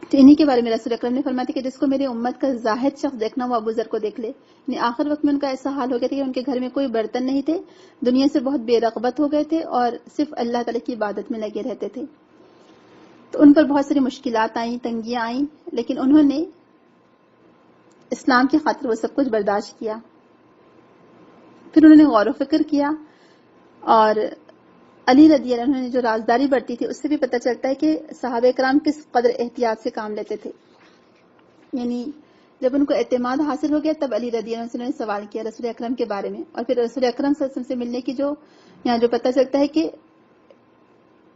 تو انہی کے بارے میں رسول اکرم نے فرمایا کہ جس کو میری امت کا زاہد شخص دیکھنا وہ ابو ذر کو دیکھ لے. یعنی آخر وقت میں ان کا ایسا حال ہو گیا تھا کہ ان کے گھر میں کوئی برتن نہیں تھے، دنیا سے بہت بے رغبت ہو گئے تھے اور صرف اللہ تعالی کی عبادت میں لگے رہتے تھے. تو ان پر بہت ساری مشکلات آئیں، تنگیاں آئیں، لیکن انہوں نے اسلام کی خاطر وہ سب کچھ برداشت کیا. پھر انہوں نے غور و فکر کیا اور علی رضی اللہ عنہ نے جو رازداری برتی تھی اس سے بھی پتہ چلتا ہے کہ صحابہ کرام کس قدر احتیاط سے کام لیتے تھے. یعنی جب ان کو اعتماد حاصل ہو گیا تب علی رضی اللہ عنہ سے انہوں نے سوال کیا رسول اکرم کے بارے میں، اور پھر رسول اکرم صلی اللہ علیہ وسلم سے ملنے کی جو یہاں جو پتہ چلتا ہے کہ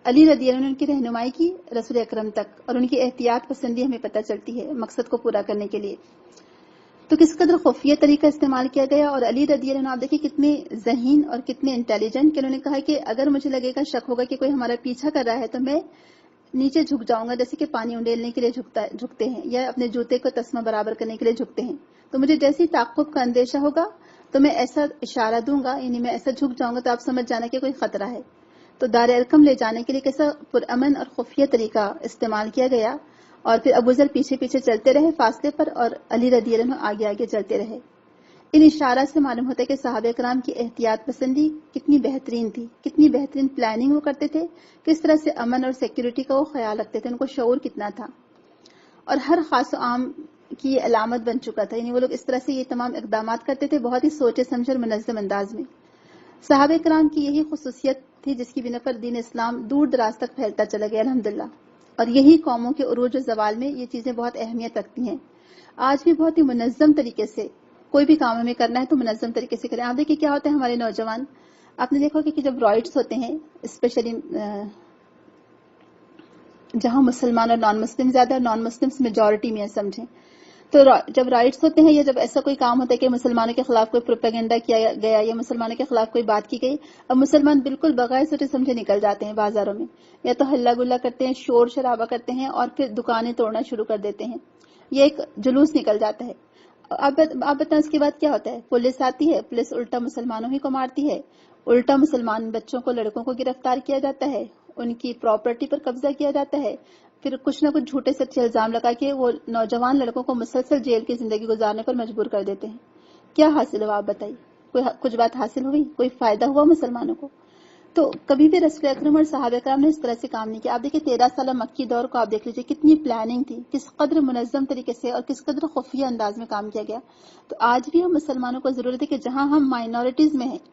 علی رضی اللہ عنہ نے ان کی رہنمائی کی رسول اکرم تک، اور ان کی احتیاط پسندی ہمیں پتہ چلتی ہے مقصد کو پورا کرنے کے لیے. تو کس قدر خفیہ طریقہ استعمال کیا گیا. اور علی رضی اللہ عنہ آپ دیکھیں کتنے ذہین اور کتنے انٹیلیجنٹ کہ انہوں نے کہا کہ اگر مجھے لگے گا شک ہوگا کہ کوئی ہمارا پیچھا کر رہا ہے تو میں نیچے جھک جاؤں گا جیسے کہ پانی انڈیلنے کے لیے جھکتے ہیں یا اپنے جوتے کو تسمہ برابر کرنے کے لیے جھکتے ہیں. تو مجھے جیسے ہی تعقب کا اندیشہ ہوگا تو میں ایسا اشارہ دوں گا، یعنی میں ایسا جھک جاؤں گا تو آپ سمجھ جانا کہ کوئی خطرہ ہے. تو دار ارقم لے جانے کے لیے کیسا پرامن اور خفیہ طریقہ استعمال کیا گیا. اور پھر ابو ذر پیچھے پیچھے چلتے رہے فاصلے پر اور علی رضی اللہ عنہ آگے آگے چلتے رہے. ان اشارات سے معلوم ہوتا ہے کہ صحابہ کرام کی احتیاط پسندی کتنی بہترین تھی، کتنی بہترین پلاننگ وہ کرتے تھے، کس طرح سے امن اور سیکیورٹی کا وہ خیال رکھتے تھے، ان کو شعور کتنا تھا. اور ہر خاص و عام کی یہ علامت بن چکا تھا. یعنی وہ لوگ اس طرح سے یہ تمام اقدامات کرتے تھے بہت ہی سوچے سمجھے اور منظم انداز میں. صحابہ کرام کی یہی خصوصیت تھی جس کی بنا پر دین اسلام دور دراز تک پھیلتا چلا گیا الحمدللہ. اور یہی قوموں کے عروج و زوال میں یہ چیزیں بہت اہمیت رکھتی ہیں. آج بھی بہت ہی منظم طریقے سے کوئی بھی کام ہمیں کرنا ہے تو منظم طریقے سے کریں. آپ دیکھیں کیا ہوتا ہے ہمارے نوجوان, آپ نے دیکھا کہ جب رائٹس ہوتے ہیں اسپیشلی جہاں مسلمان اور نان مسلم زیادہ اور نان مسلم میجورٹی میں ہے سمجھیں, تو جب رائٹس ہوتے ہیں یا جب ایسا کوئی کام ہوتا ہے کہ مسلمانوں کے خلاف کوئی پروپیگنڈا کیا گیا یا مسلمانوں کے خلاف کوئی بات کی گئی, اب مسلمان بالکل بغیر سوچے سمجھے نکل جاتے ہیں بازاروں میں, یا تو ہلا گلا کرتے ہیں, شور شرابہ کرتے ہیں اور پھر دکانیں توڑنا شروع کر دیتے ہیں, یہ ایک جلوس نکل جاتا ہے. آپ بتائیں اس کے بعد کیا ہوتا ہے؟ پولیس آتی ہے, پولیس الٹا مسلمانوں ہی کو مارتی ہے, الٹا مسلمان بچوں کو لڑکوں کو گرفتار کیا جاتا ہے, ان کی پراپرٹی پر قبضہ کیا جاتا ہے, پھر کچھ نہ کچھ جھوٹے سچے الزام لگا کے وہ نوجوان لڑکوں کو مسلسل جیل کی زندگی گزارنے پر مجبور کر دیتے ہیں. کیا حاصل ہوا آپ بتائیے؟ کچھ بات حاصل ہوئی؟ کوئی فائدہ ہوا مسلمانوں کو؟ تو کبھی بھی رسول اکرم اور صحابہ کرام نے اس طرح سے کام نہیں کیا. آپ دیکھیں 13 سالہ مکی دور کو آپ دیکھ لیجیے, کتنی پلاننگ تھی, کس قدر منظم طریقے سے اور کس قدر خفیہ انداز میں کام کیا گیا. تو آج بھی ہم مسلمانوں کو ضرورت ہے کہ جہاں ہم مائنورٹیز میں ہیں,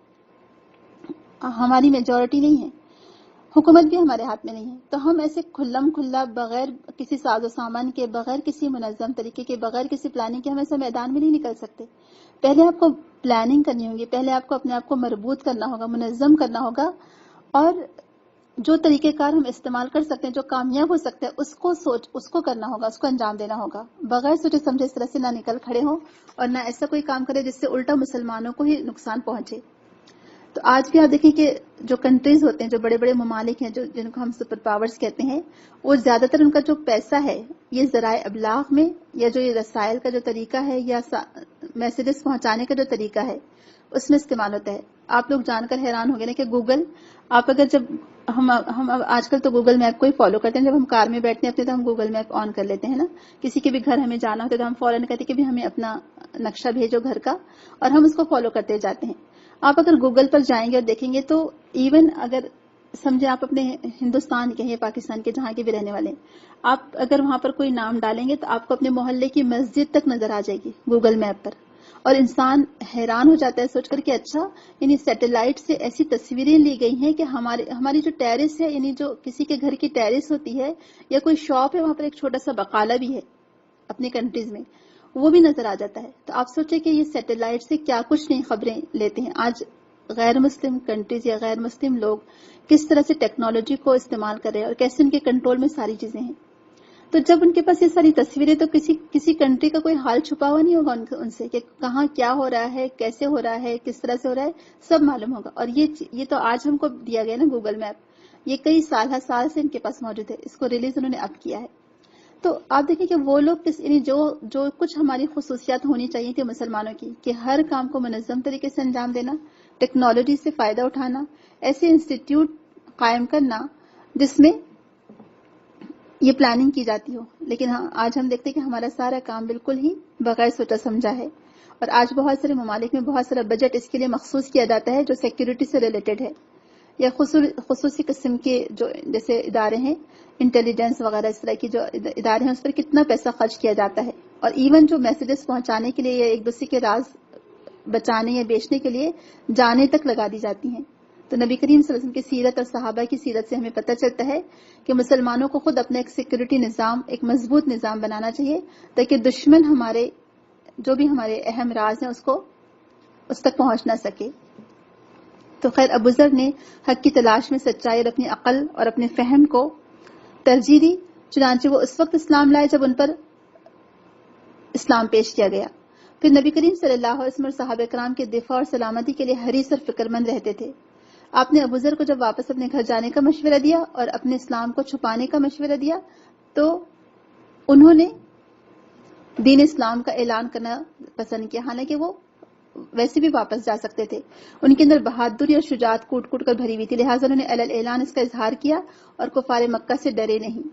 ہماری میجورٹی نہیں ہے, حکومت بھی ہمارے ہاتھ میں نہیں ہے, تو ہم ایسے کھلم کھلا بغیر کسی ساز و سامان کے, بغیر کسی منظم طریقے کے, بغیر کسی پلاننگ کے ہم ایسے میدان میں نہیں نکل سکتے. پہلے آپ کو پلاننگ کرنی ہوگی, پہلے آپ کو اپنے آپ کو مربوط کرنا ہوگا, منظم کرنا ہوگا, اور جو طریقہ کار ہم استعمال کر سکتے ہیں, جو کامیاب ہو سکتے ہیں, اس کو کرنا ہوگا, اس کو انجام دینا ہوگا. بغیر سوچے سمجھے اس طرح سے نہ نکل کھڑے ہوں اور نہ ایسا کوئی کام کرے جس سے الٹا مسلمانوں کو ہی نقصان پہنچے. تو آج بھی آپ دیکھیں کہ جو کنٹریز ہوتے ہیں, جو بڑے بڑے ممالک ہیں, جن کو ہم سپر پاورز کہتے ہیں, وہ زیادہ تر ان کا جو پیسہ ہے یہ ذرائع ابلاغ میں, یا جو یہ رسائل کا جو طریقہ ہے, یا میسیجز پہنچانے کا جو طریقہ ہے, اس میں استعمال ہوتا ہے. آپ لوگ جان کر حیران ہو گئے نا کہ گوگل, آپ اگر جب ہم آج کل تو گوگل میپ کو ہی فالو کرتے ہیں, جب ہم کار میں بیٹھتے ہیں اپنے تو ہم گوگل میپ آن کر لیتے ہیں نا, کسی کے بھی گھر ہمیں جانا ہوتا ہے تو ہم فوراً کہتے ہیں کہ بھی ہمیں اپنا نقشہ بھیجو گھر کا, اور ہم اس کو فالو کرتے جاتے ہیں. آپ اگر گوگل پر جائیں گے اور دیکھیں گے تو ایون اگر سمجھے آپ اپنے ہندوستان کے یا پاکستان کے جہاں کے بھی رہنے والے, آپ اگر وہاں پر کوئی نام ڈالیں گے تو آپ کو اپنے محلے کی مسجد تک نظر آ جائے گی گوگل میپ پر. اور انسان حیران ہو جاتا ہے سوچ کر کہ اچھا, یعنی سیٹلائٹ سے ایسی تصویریں لی گئی ہیں کہ ہماری جو ٹیرس ہے, یعنی جو کسی کے گھر کی ٹیرس ہوتی ہے, یا کوئی شاپ ہے وہاں پر ایک چھوٹا سا بقالہ بھی ہے اپنی کنٹریز میں, وہ بھی نظر آ جاتا ہے. تو آپ سوچیں کہ یہ سیٹلائٹ سے کیا کچھ نہیں خبریں لیتے ہیں. آج غیر مسلم کنٹریز یا غیر مسلم لوگ کس طرح سے ٹیکنالوجی کو استعمال کر رہے ہیں اور کیسے ان کے کنٹرول میں ساری چیزیں ہیں. تو جب ان کے پاس یہ ساری تصویریں, تو کسی کنٹری کا کوئی حال چھپا ہوا نہیں ہوگا ان سے کہ کہاں کیا ہو رہا ہے, کیسے ہو رہا ہے, کس طرح سے ہو رہا ہے, سب معلوم ہوگا. اور یہ تو آج ہم کو دیا گیا نا گوگل میپ, یہ کئی سال سے ان کے پاس موجود ہے, اس کو ریلیز انہوں نے اب کیا ہے. تو آپ دیکھیں کہ وہ لوگ یعنی جو کچھ ہماری خصوصیات ہونی چاہیے تھی مسلمانوں کی, کہ ہر کام کو منظم طریقے سے انجام دینا, ٹیکنالوجی سے فائدہ اٹھانا, ایسے انسٹیٹیوٹ قائم کرنا جس میں یہ پلاننگ کی جاتی ہو. لیکن ہاں آج ہم دیکھتے ہیں کہ ہمارا سارا کام بالکل ہی بغیر سوچا سمجھا ہے, اور آج بہت سارے ممالک میں بہت سارا بجٹ اس کے لیے مخصوص کیا جاتا ہے جو سیکیورٹی سے ریلیٹڈ ہے, یا خصوصی قسم کے جو جیسے ادارے ہیں, انٹیلیجنس وغیرہ اس طرح کی جو ادارے ہیں, اس پر کتنا پیسہ خرچ کیا جاتا ہے. اور ایون جو میسیجز پہنچانے کے لیے یا ایک دوسرے کے راز بچانے یا بیچنے کے لیے جانیں تک لگا دی جاتی ہیں. تو نبی کریم صلی اللہ علیہ وسلم کی سیرت اور صحابہ کی سیرت سے ہمیں پتہ چلتا ہے کہ مسلمانوں کو خود اپنا ایک سیکورٹی نظام, ایک مضبوط نظام بنانا چاہیے, تاکہ دشمن ہمارے جو بھی ہمارے اہم راز ہیں اس تک پہنچ نہ سکے. تو خیر ابو ذر نے حق کی تلاش میں سچائی اور اپنی عقل اور اپنے فہم کو ترجیح دی, چنانچہ وہ اس وقت اسلام لائے جب ان پر اسلام پیش کیا گیا. پھر نبی کریم صلی اللہ علیہ وسلم اور صحابہ کرام کے دفاع اور سلامتی کے لیے حریص اور فکر مند رہتے تھے. آپ نے ابو ذر کو جب واپس اپنے گھر جانے کا مشورہ دیا اور اپنے اسلام کو چھپانے کا مشورہ دیا, تو انہوں نے دین اسلام کا اعلان کرنا پسند کیا, حالانکہ وہ ویسے بھی واپس جا سکتے تھے. ان کے اندر بہادری اور شجاعت کوٹ کوٹ کر بھری ہوئی تھی, لہٰذا انہوں نے علی الاعلان اس کا اظہار کیا اور کفار مکہ سے ڈرے نہیں,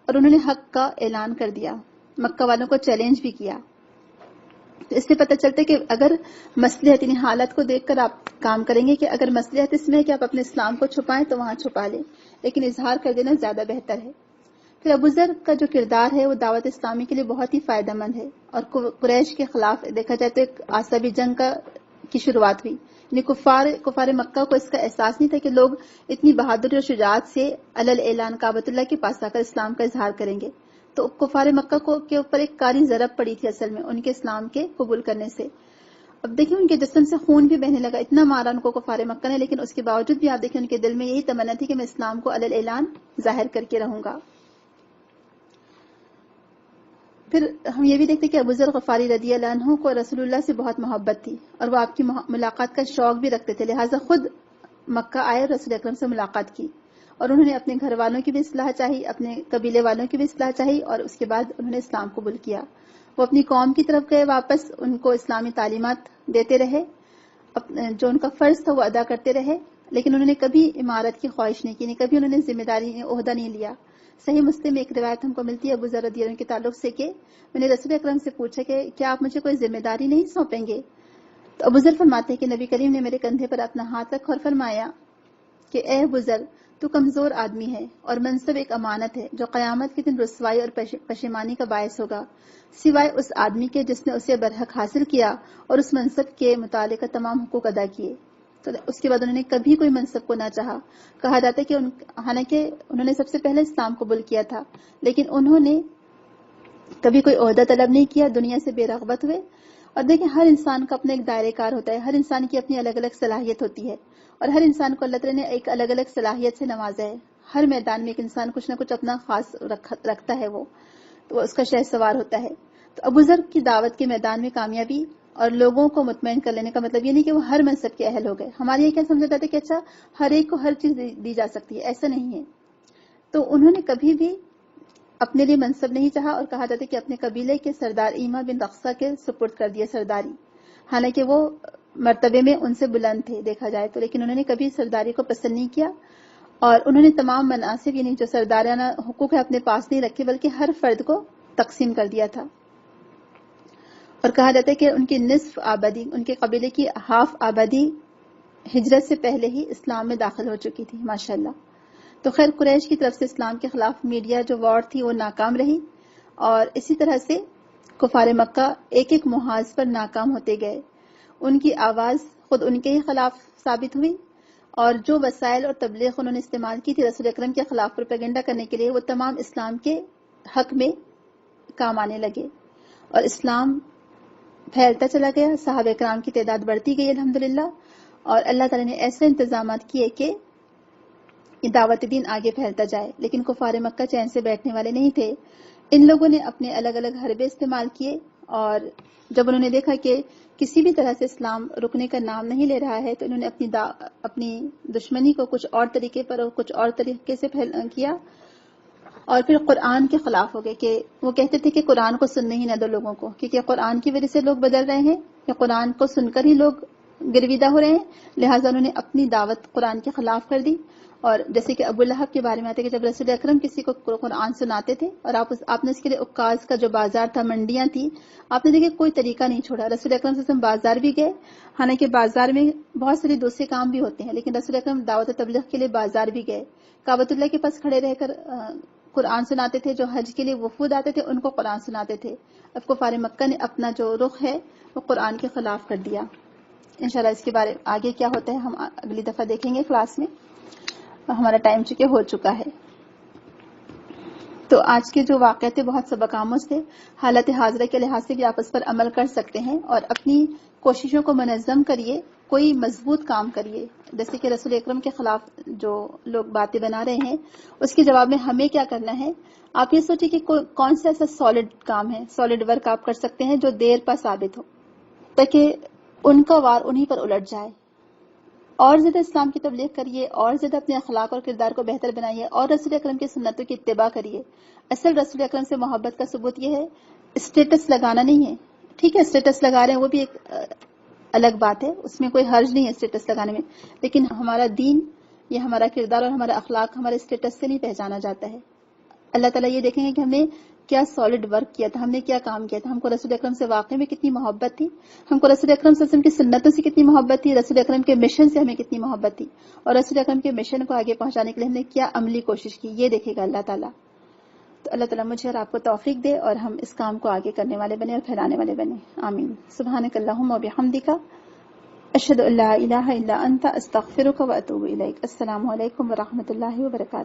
اور انہوں نے حق کا اعلان کر دیا, مکہ والوں کو چیلنج بھی کیا. تو اس سے پتہ چلتا ہے کہ اگر مصلحت, یعنی حالت کو دیکھ کر آپ کام کریں گے, کہ اگر مصلحت اس میں ہے کہ آپ اپنے اسلام کو چھپائیں تو وہاں چھپا لیں, لیکن اظہار کر دینا زیادہ بہتر ہے. پھر ابو ذر کا جو کردار ہے وہ دعوت اسلامی کے لیے بہت ہی فائدہ مند ہے, اور قریش کے خلاف دیکھا جائے تو ایک عصبی جنگ کی شروعات ہوئی. یعنی کفار مکہ کو اس کا احساس نہیں تھا کہ لوگ اتنی بہادری اور شجاعت سے علی الاعلان کعبۃ اللہ کے پاس آ کر اسلام کا اظہار کریں گے. تو کفار مکہ کے اوپر ایک کاری ضرب پڑی تھی اصل میں ان کے اسلام کے قبول کرنے سے. اب دیکھیں ان کے جسم سے خون بھی بہنے لگا، اتنا مارا ان کو کفار مکہ نے، لیکن اس کے باوجود بھی آپ دیکھیں ان کے دل میں یہی تمنا تھی کہ میں اسلام کو علی الاعلان ظاہر کر کے رہوں گا. پھر ہم یہ بھی دیکھتے کہ ابو ذر غفاری رضی اللہ عنہ کو رسول اللہ سے بہت محبت تھی اور وہ آپ کی ملاقات کا شوق بھی رکھتے تھے، لہٰذا خود مکہ آئے اور رسول اکرم سے ملاقات کی، اور انہوں نے اپنے گھر والوں کی بھی اصلاح چاہی، اپنے قبیلے والوں کی بھی اصلاح چاہی، اور اس کے بعد انہوں نے اسلام قبول کیا. وہ اپنی قوم کی طرف گئے واپس، ان کو اسلامی تعلیمات دیتے رہے، جو ان کا فرض تھا وہ ادا کرتے رہے، لیکن انہوں نے کبھی امارت کی خواہش نہیں کی، کبھی انہوں نے ذمہ داری عہدہ نہیں لیا. صحیح مسلم میں ایک روایت ہم کو ملتی ہے ابو ذر رضی اللہ عنہ کے تعلق سے کہ میں نے رسول اکرم سے پوچھا کہ کیا آپ مجھے کوئی ذمہ داری نہیں سونپیں گے؟ تو ابو ذر فرماتے ہیں کہ نبی کریم نے میرے کندھے پر اپنا ہاتھ رکھا اور فرمایا کہ اے ابو ذر، تو کمزور آدمی ہے اور منصب ایک امانت ہے جو قیامت کے دن رسوائی اور پشیمانی کا باعث ہوگا، سوائے اس آدمی کے جس نے اسے برحق حاصل کیا اور اس منصب کے متعلق تمام حقوق ادا کیے. تو اس کے بعد انہوں نے کبھی کوئی منصب کو نہ چاہا. کہا جاتا ہے کہ حالانکہ انہوں نے سب سے پہلے اسلام قبول کیا تھا، لیکن انہوں نے کبھی کوئی عہدہ طلب نہیں کیا، دنیا سے بے رغبت ہوئے. اور دیکھیں ہر انسان کا اپنا ایک دائرہ کار ہوتا ہے، ہر انسان کی اپنی الگ الگ صلاحیت ہوتی ہے، اور ہر انسان کو اللہ تعالیٰ نے ایک الگ الگ صلاحیت سے نوازا ہے. ہر میدان میں ایک انسان کچھ نہ کچھ اپنا خاص رکھتا ہے، وہ اس کا شہ سوار ہوتا ہے. تو ابو ذر کی دعوت کے میدان میں کامیابی اور لوگوں کو مطمئن کر لینے کا مطلب یہ نہیں کہ وہ ہر منصب کے اہل ہو گئے. ہمارے یہ کیا سمجھا جاتا ہے کہ اچھا ہر ایک کو ہر چیز دی جا سکتی ہے، ایسا نہیں ہے. تو انہوں نے کبھی بھی اپنے لیے منصب نہیں چاہا، اور کہا جاتا ہے کہ اپنے قبیلے کے سردار ایما بن رقصہ کے سپرد کر دیا سرداری، حالانکہ وہ مرتبے میں ان سے بلند تھے دیکھا جائے تو، لیکن انہوں نے کبھی سرداری کو پسند نہیں کیا، اور انہوں نے تمام مناصب یعنی جو سردارانہ حقوق ہے اپنے پاس نہیں رکھے، بلکہ ہر فرد کو تقسیم کر دیا تھا. اور کہا جاتا ہے کہ ان کی نصف آبادی، ان کے قبیلے کی ہاف آبادی ہجرت سے پہلے ہی اسلام میں داخل ہو چکی تھی ماشاءاللہ. تو خیر قریش کی طرف سے اسلام کے خلاف میڈیا جو وار تھی وہ ناکام رہی، اور اسی طرح سے کفار مکہ ایک ایک محاذ پر ناکام ہوتے گئے. ان کی آواز خود ان کے ہی خلاف ثابت ہوئی، اور جو وسائل اور تبلیغ انہوں نے استعمال کی تھی رسول اکرم کے خلاف پروپیگنڈا کرنے کے لیے، وہ تمام اسلام کے حق میں کام آنے لگے، اور اسلام پھیلتا چلا گیا. صحابہ کرام کی تعداد بڑھتی گئی الحمدللہ، اور اللہ تعالیٰ نے ایسے انتظامات کیے کہ دعوت دین آگے پھیلتا جائے. لیکن کفار مکہ چین سے بیٹھنے والے نہیں تھے. ان لوگوں نے اپنے الگ الگ حربے استعمال کیے، اور جب انہوں نے دیکھا کہ کسی بھی طرح سے اسلام رکنے کا نام نہیں لے رہا ہے، تو انہوں نے اپنی دشمنی کو کچھ اور طریقے پر اور کچھ اور طریقے سے کیا، اور پھر قرآن کے خلاف ہو گئے کہ وہ کہتے تھے کہ قرآن کو سننے ہی نہ دو لوگوں کو، کیونکہ قرآن کی وجہ سے لوگ بدل رہے ہیں، یا قرآن کو سن کر ہی لوگ گرویدہ ہو رہے ہیں. لہٰذا انہوں نے اپنی دعوت قرآن کے خلاف کر دی. اور جیسے کہ ابو لہب کے بارے میں آتے کہ جب رسول اکرم کسی کو قرآن سناتے تھے، اور آپ نے اس کے لیے عکاز کا جو بازار تھا، منڈیاں تھی، آپ نے دیکھے کوئی طریقہ نہیں چھوڑا. رسول اکرم سے بازار بھی گئے، حالانکہ بازار میں بہت سارے دوسرے کام بھی ہوتے ہیں، لیکن رسول اکرم دعوت تبلیغ کے لیے بازار بھی گئے. کعبۃ اللہ کے پاس کھڑے رہ کر قرآن سناتے تھے، جو حج کے لیے وفود آتے تھے ان کو قرآن سناتے تھے. اب کفار مکہ نے اپنا جو رخ ہے وہ قرآن کے خلاف کر دیا. انشاءاللہ اس کے بارے آگے کیا ہوتا ہے ہم اگلی دفعہ دیکھیں گے کلاس میں. ہمارا ٹائم ہو چکا ہے. تو آج کے جو واقعے تھے بہت سبق آموز تھے. حالت حاضرہ کے لحاظ سے بھی آپ اس پر عمل کر سکتے ہیں، اور اپنی کوششوں کو منظم کریے، کوئی مضبوط کام کریے. جیسے کہ رسول اکرم کے خلاف جو لوگ باتیں بنا رہے ہیں، اس کے جواب میں ہمیں کیا کرنا ہے. آپ یہ سوچیں کہ کون سا ایسا سالڈ کام ہے، سالڈ ورک آپ کر سکتے ہیں جو دیر پا ثابت ہو، تاکہ ان کا وار انہی پر الٹ جائے. اور زیادہ اسلام کی تبلیغ کریے، اور زیادہ اپنے اخلاق اور کردار کو بہتر بنائیے، اور رسول اکرم کی سنتوں کی اتباع کریے. اصل رسول اکرم سے محبت کا ثبوت یہ ہے، اسٹیٹس لگانا نہیں ہے. ٹھیک ہے اسٹیٹس لگا رہے ہیں وہ بھی ایک الگ بات ہے، اس میں کوئی حرج نہیں ہے اسٹیٹس لگانے میں، لیکن ہمارا دین یا ہمارا کردار اور ہمارا اخلاق ہمارے اسٹیٹس سے نہیں پہچانا جاتا ہے. اللہ تعالیٰ یہ دیکھیں گے کہ ہم نے کیا سالڈ ورک کیا تھا، ہم نے کیا کام کیا تھا، ہم کو رسول اکرم سے واقعی میں کتنی محبت تھی، ہم کو رسول اکرم صلی اللہ علیہ وسلم کی سنتوں سے کتنی محبت تھی، رسول اکرم کے مشن سے ہمیں کتنی محبت تھی، اور رسول اکرم کے مشن کو آگے پہنچانے کے لیے ہم نے کیا عملی کوشش کی، یہ دیکھے گا اللہ تعالیٰ. تو اللہ تعالیٰ مجھے اور آپ کو توفیق دے اور ہم اس کام کو آگے کرنے والے بنے اور پھیلانے والے بنے. آمین. سبحانک اللہم و بحمدک، اشہد ان لا الہ الا انت، استغفرک و اتوب الیک. السلام علیکم و رحمۃ اللہ وبرکاتہ.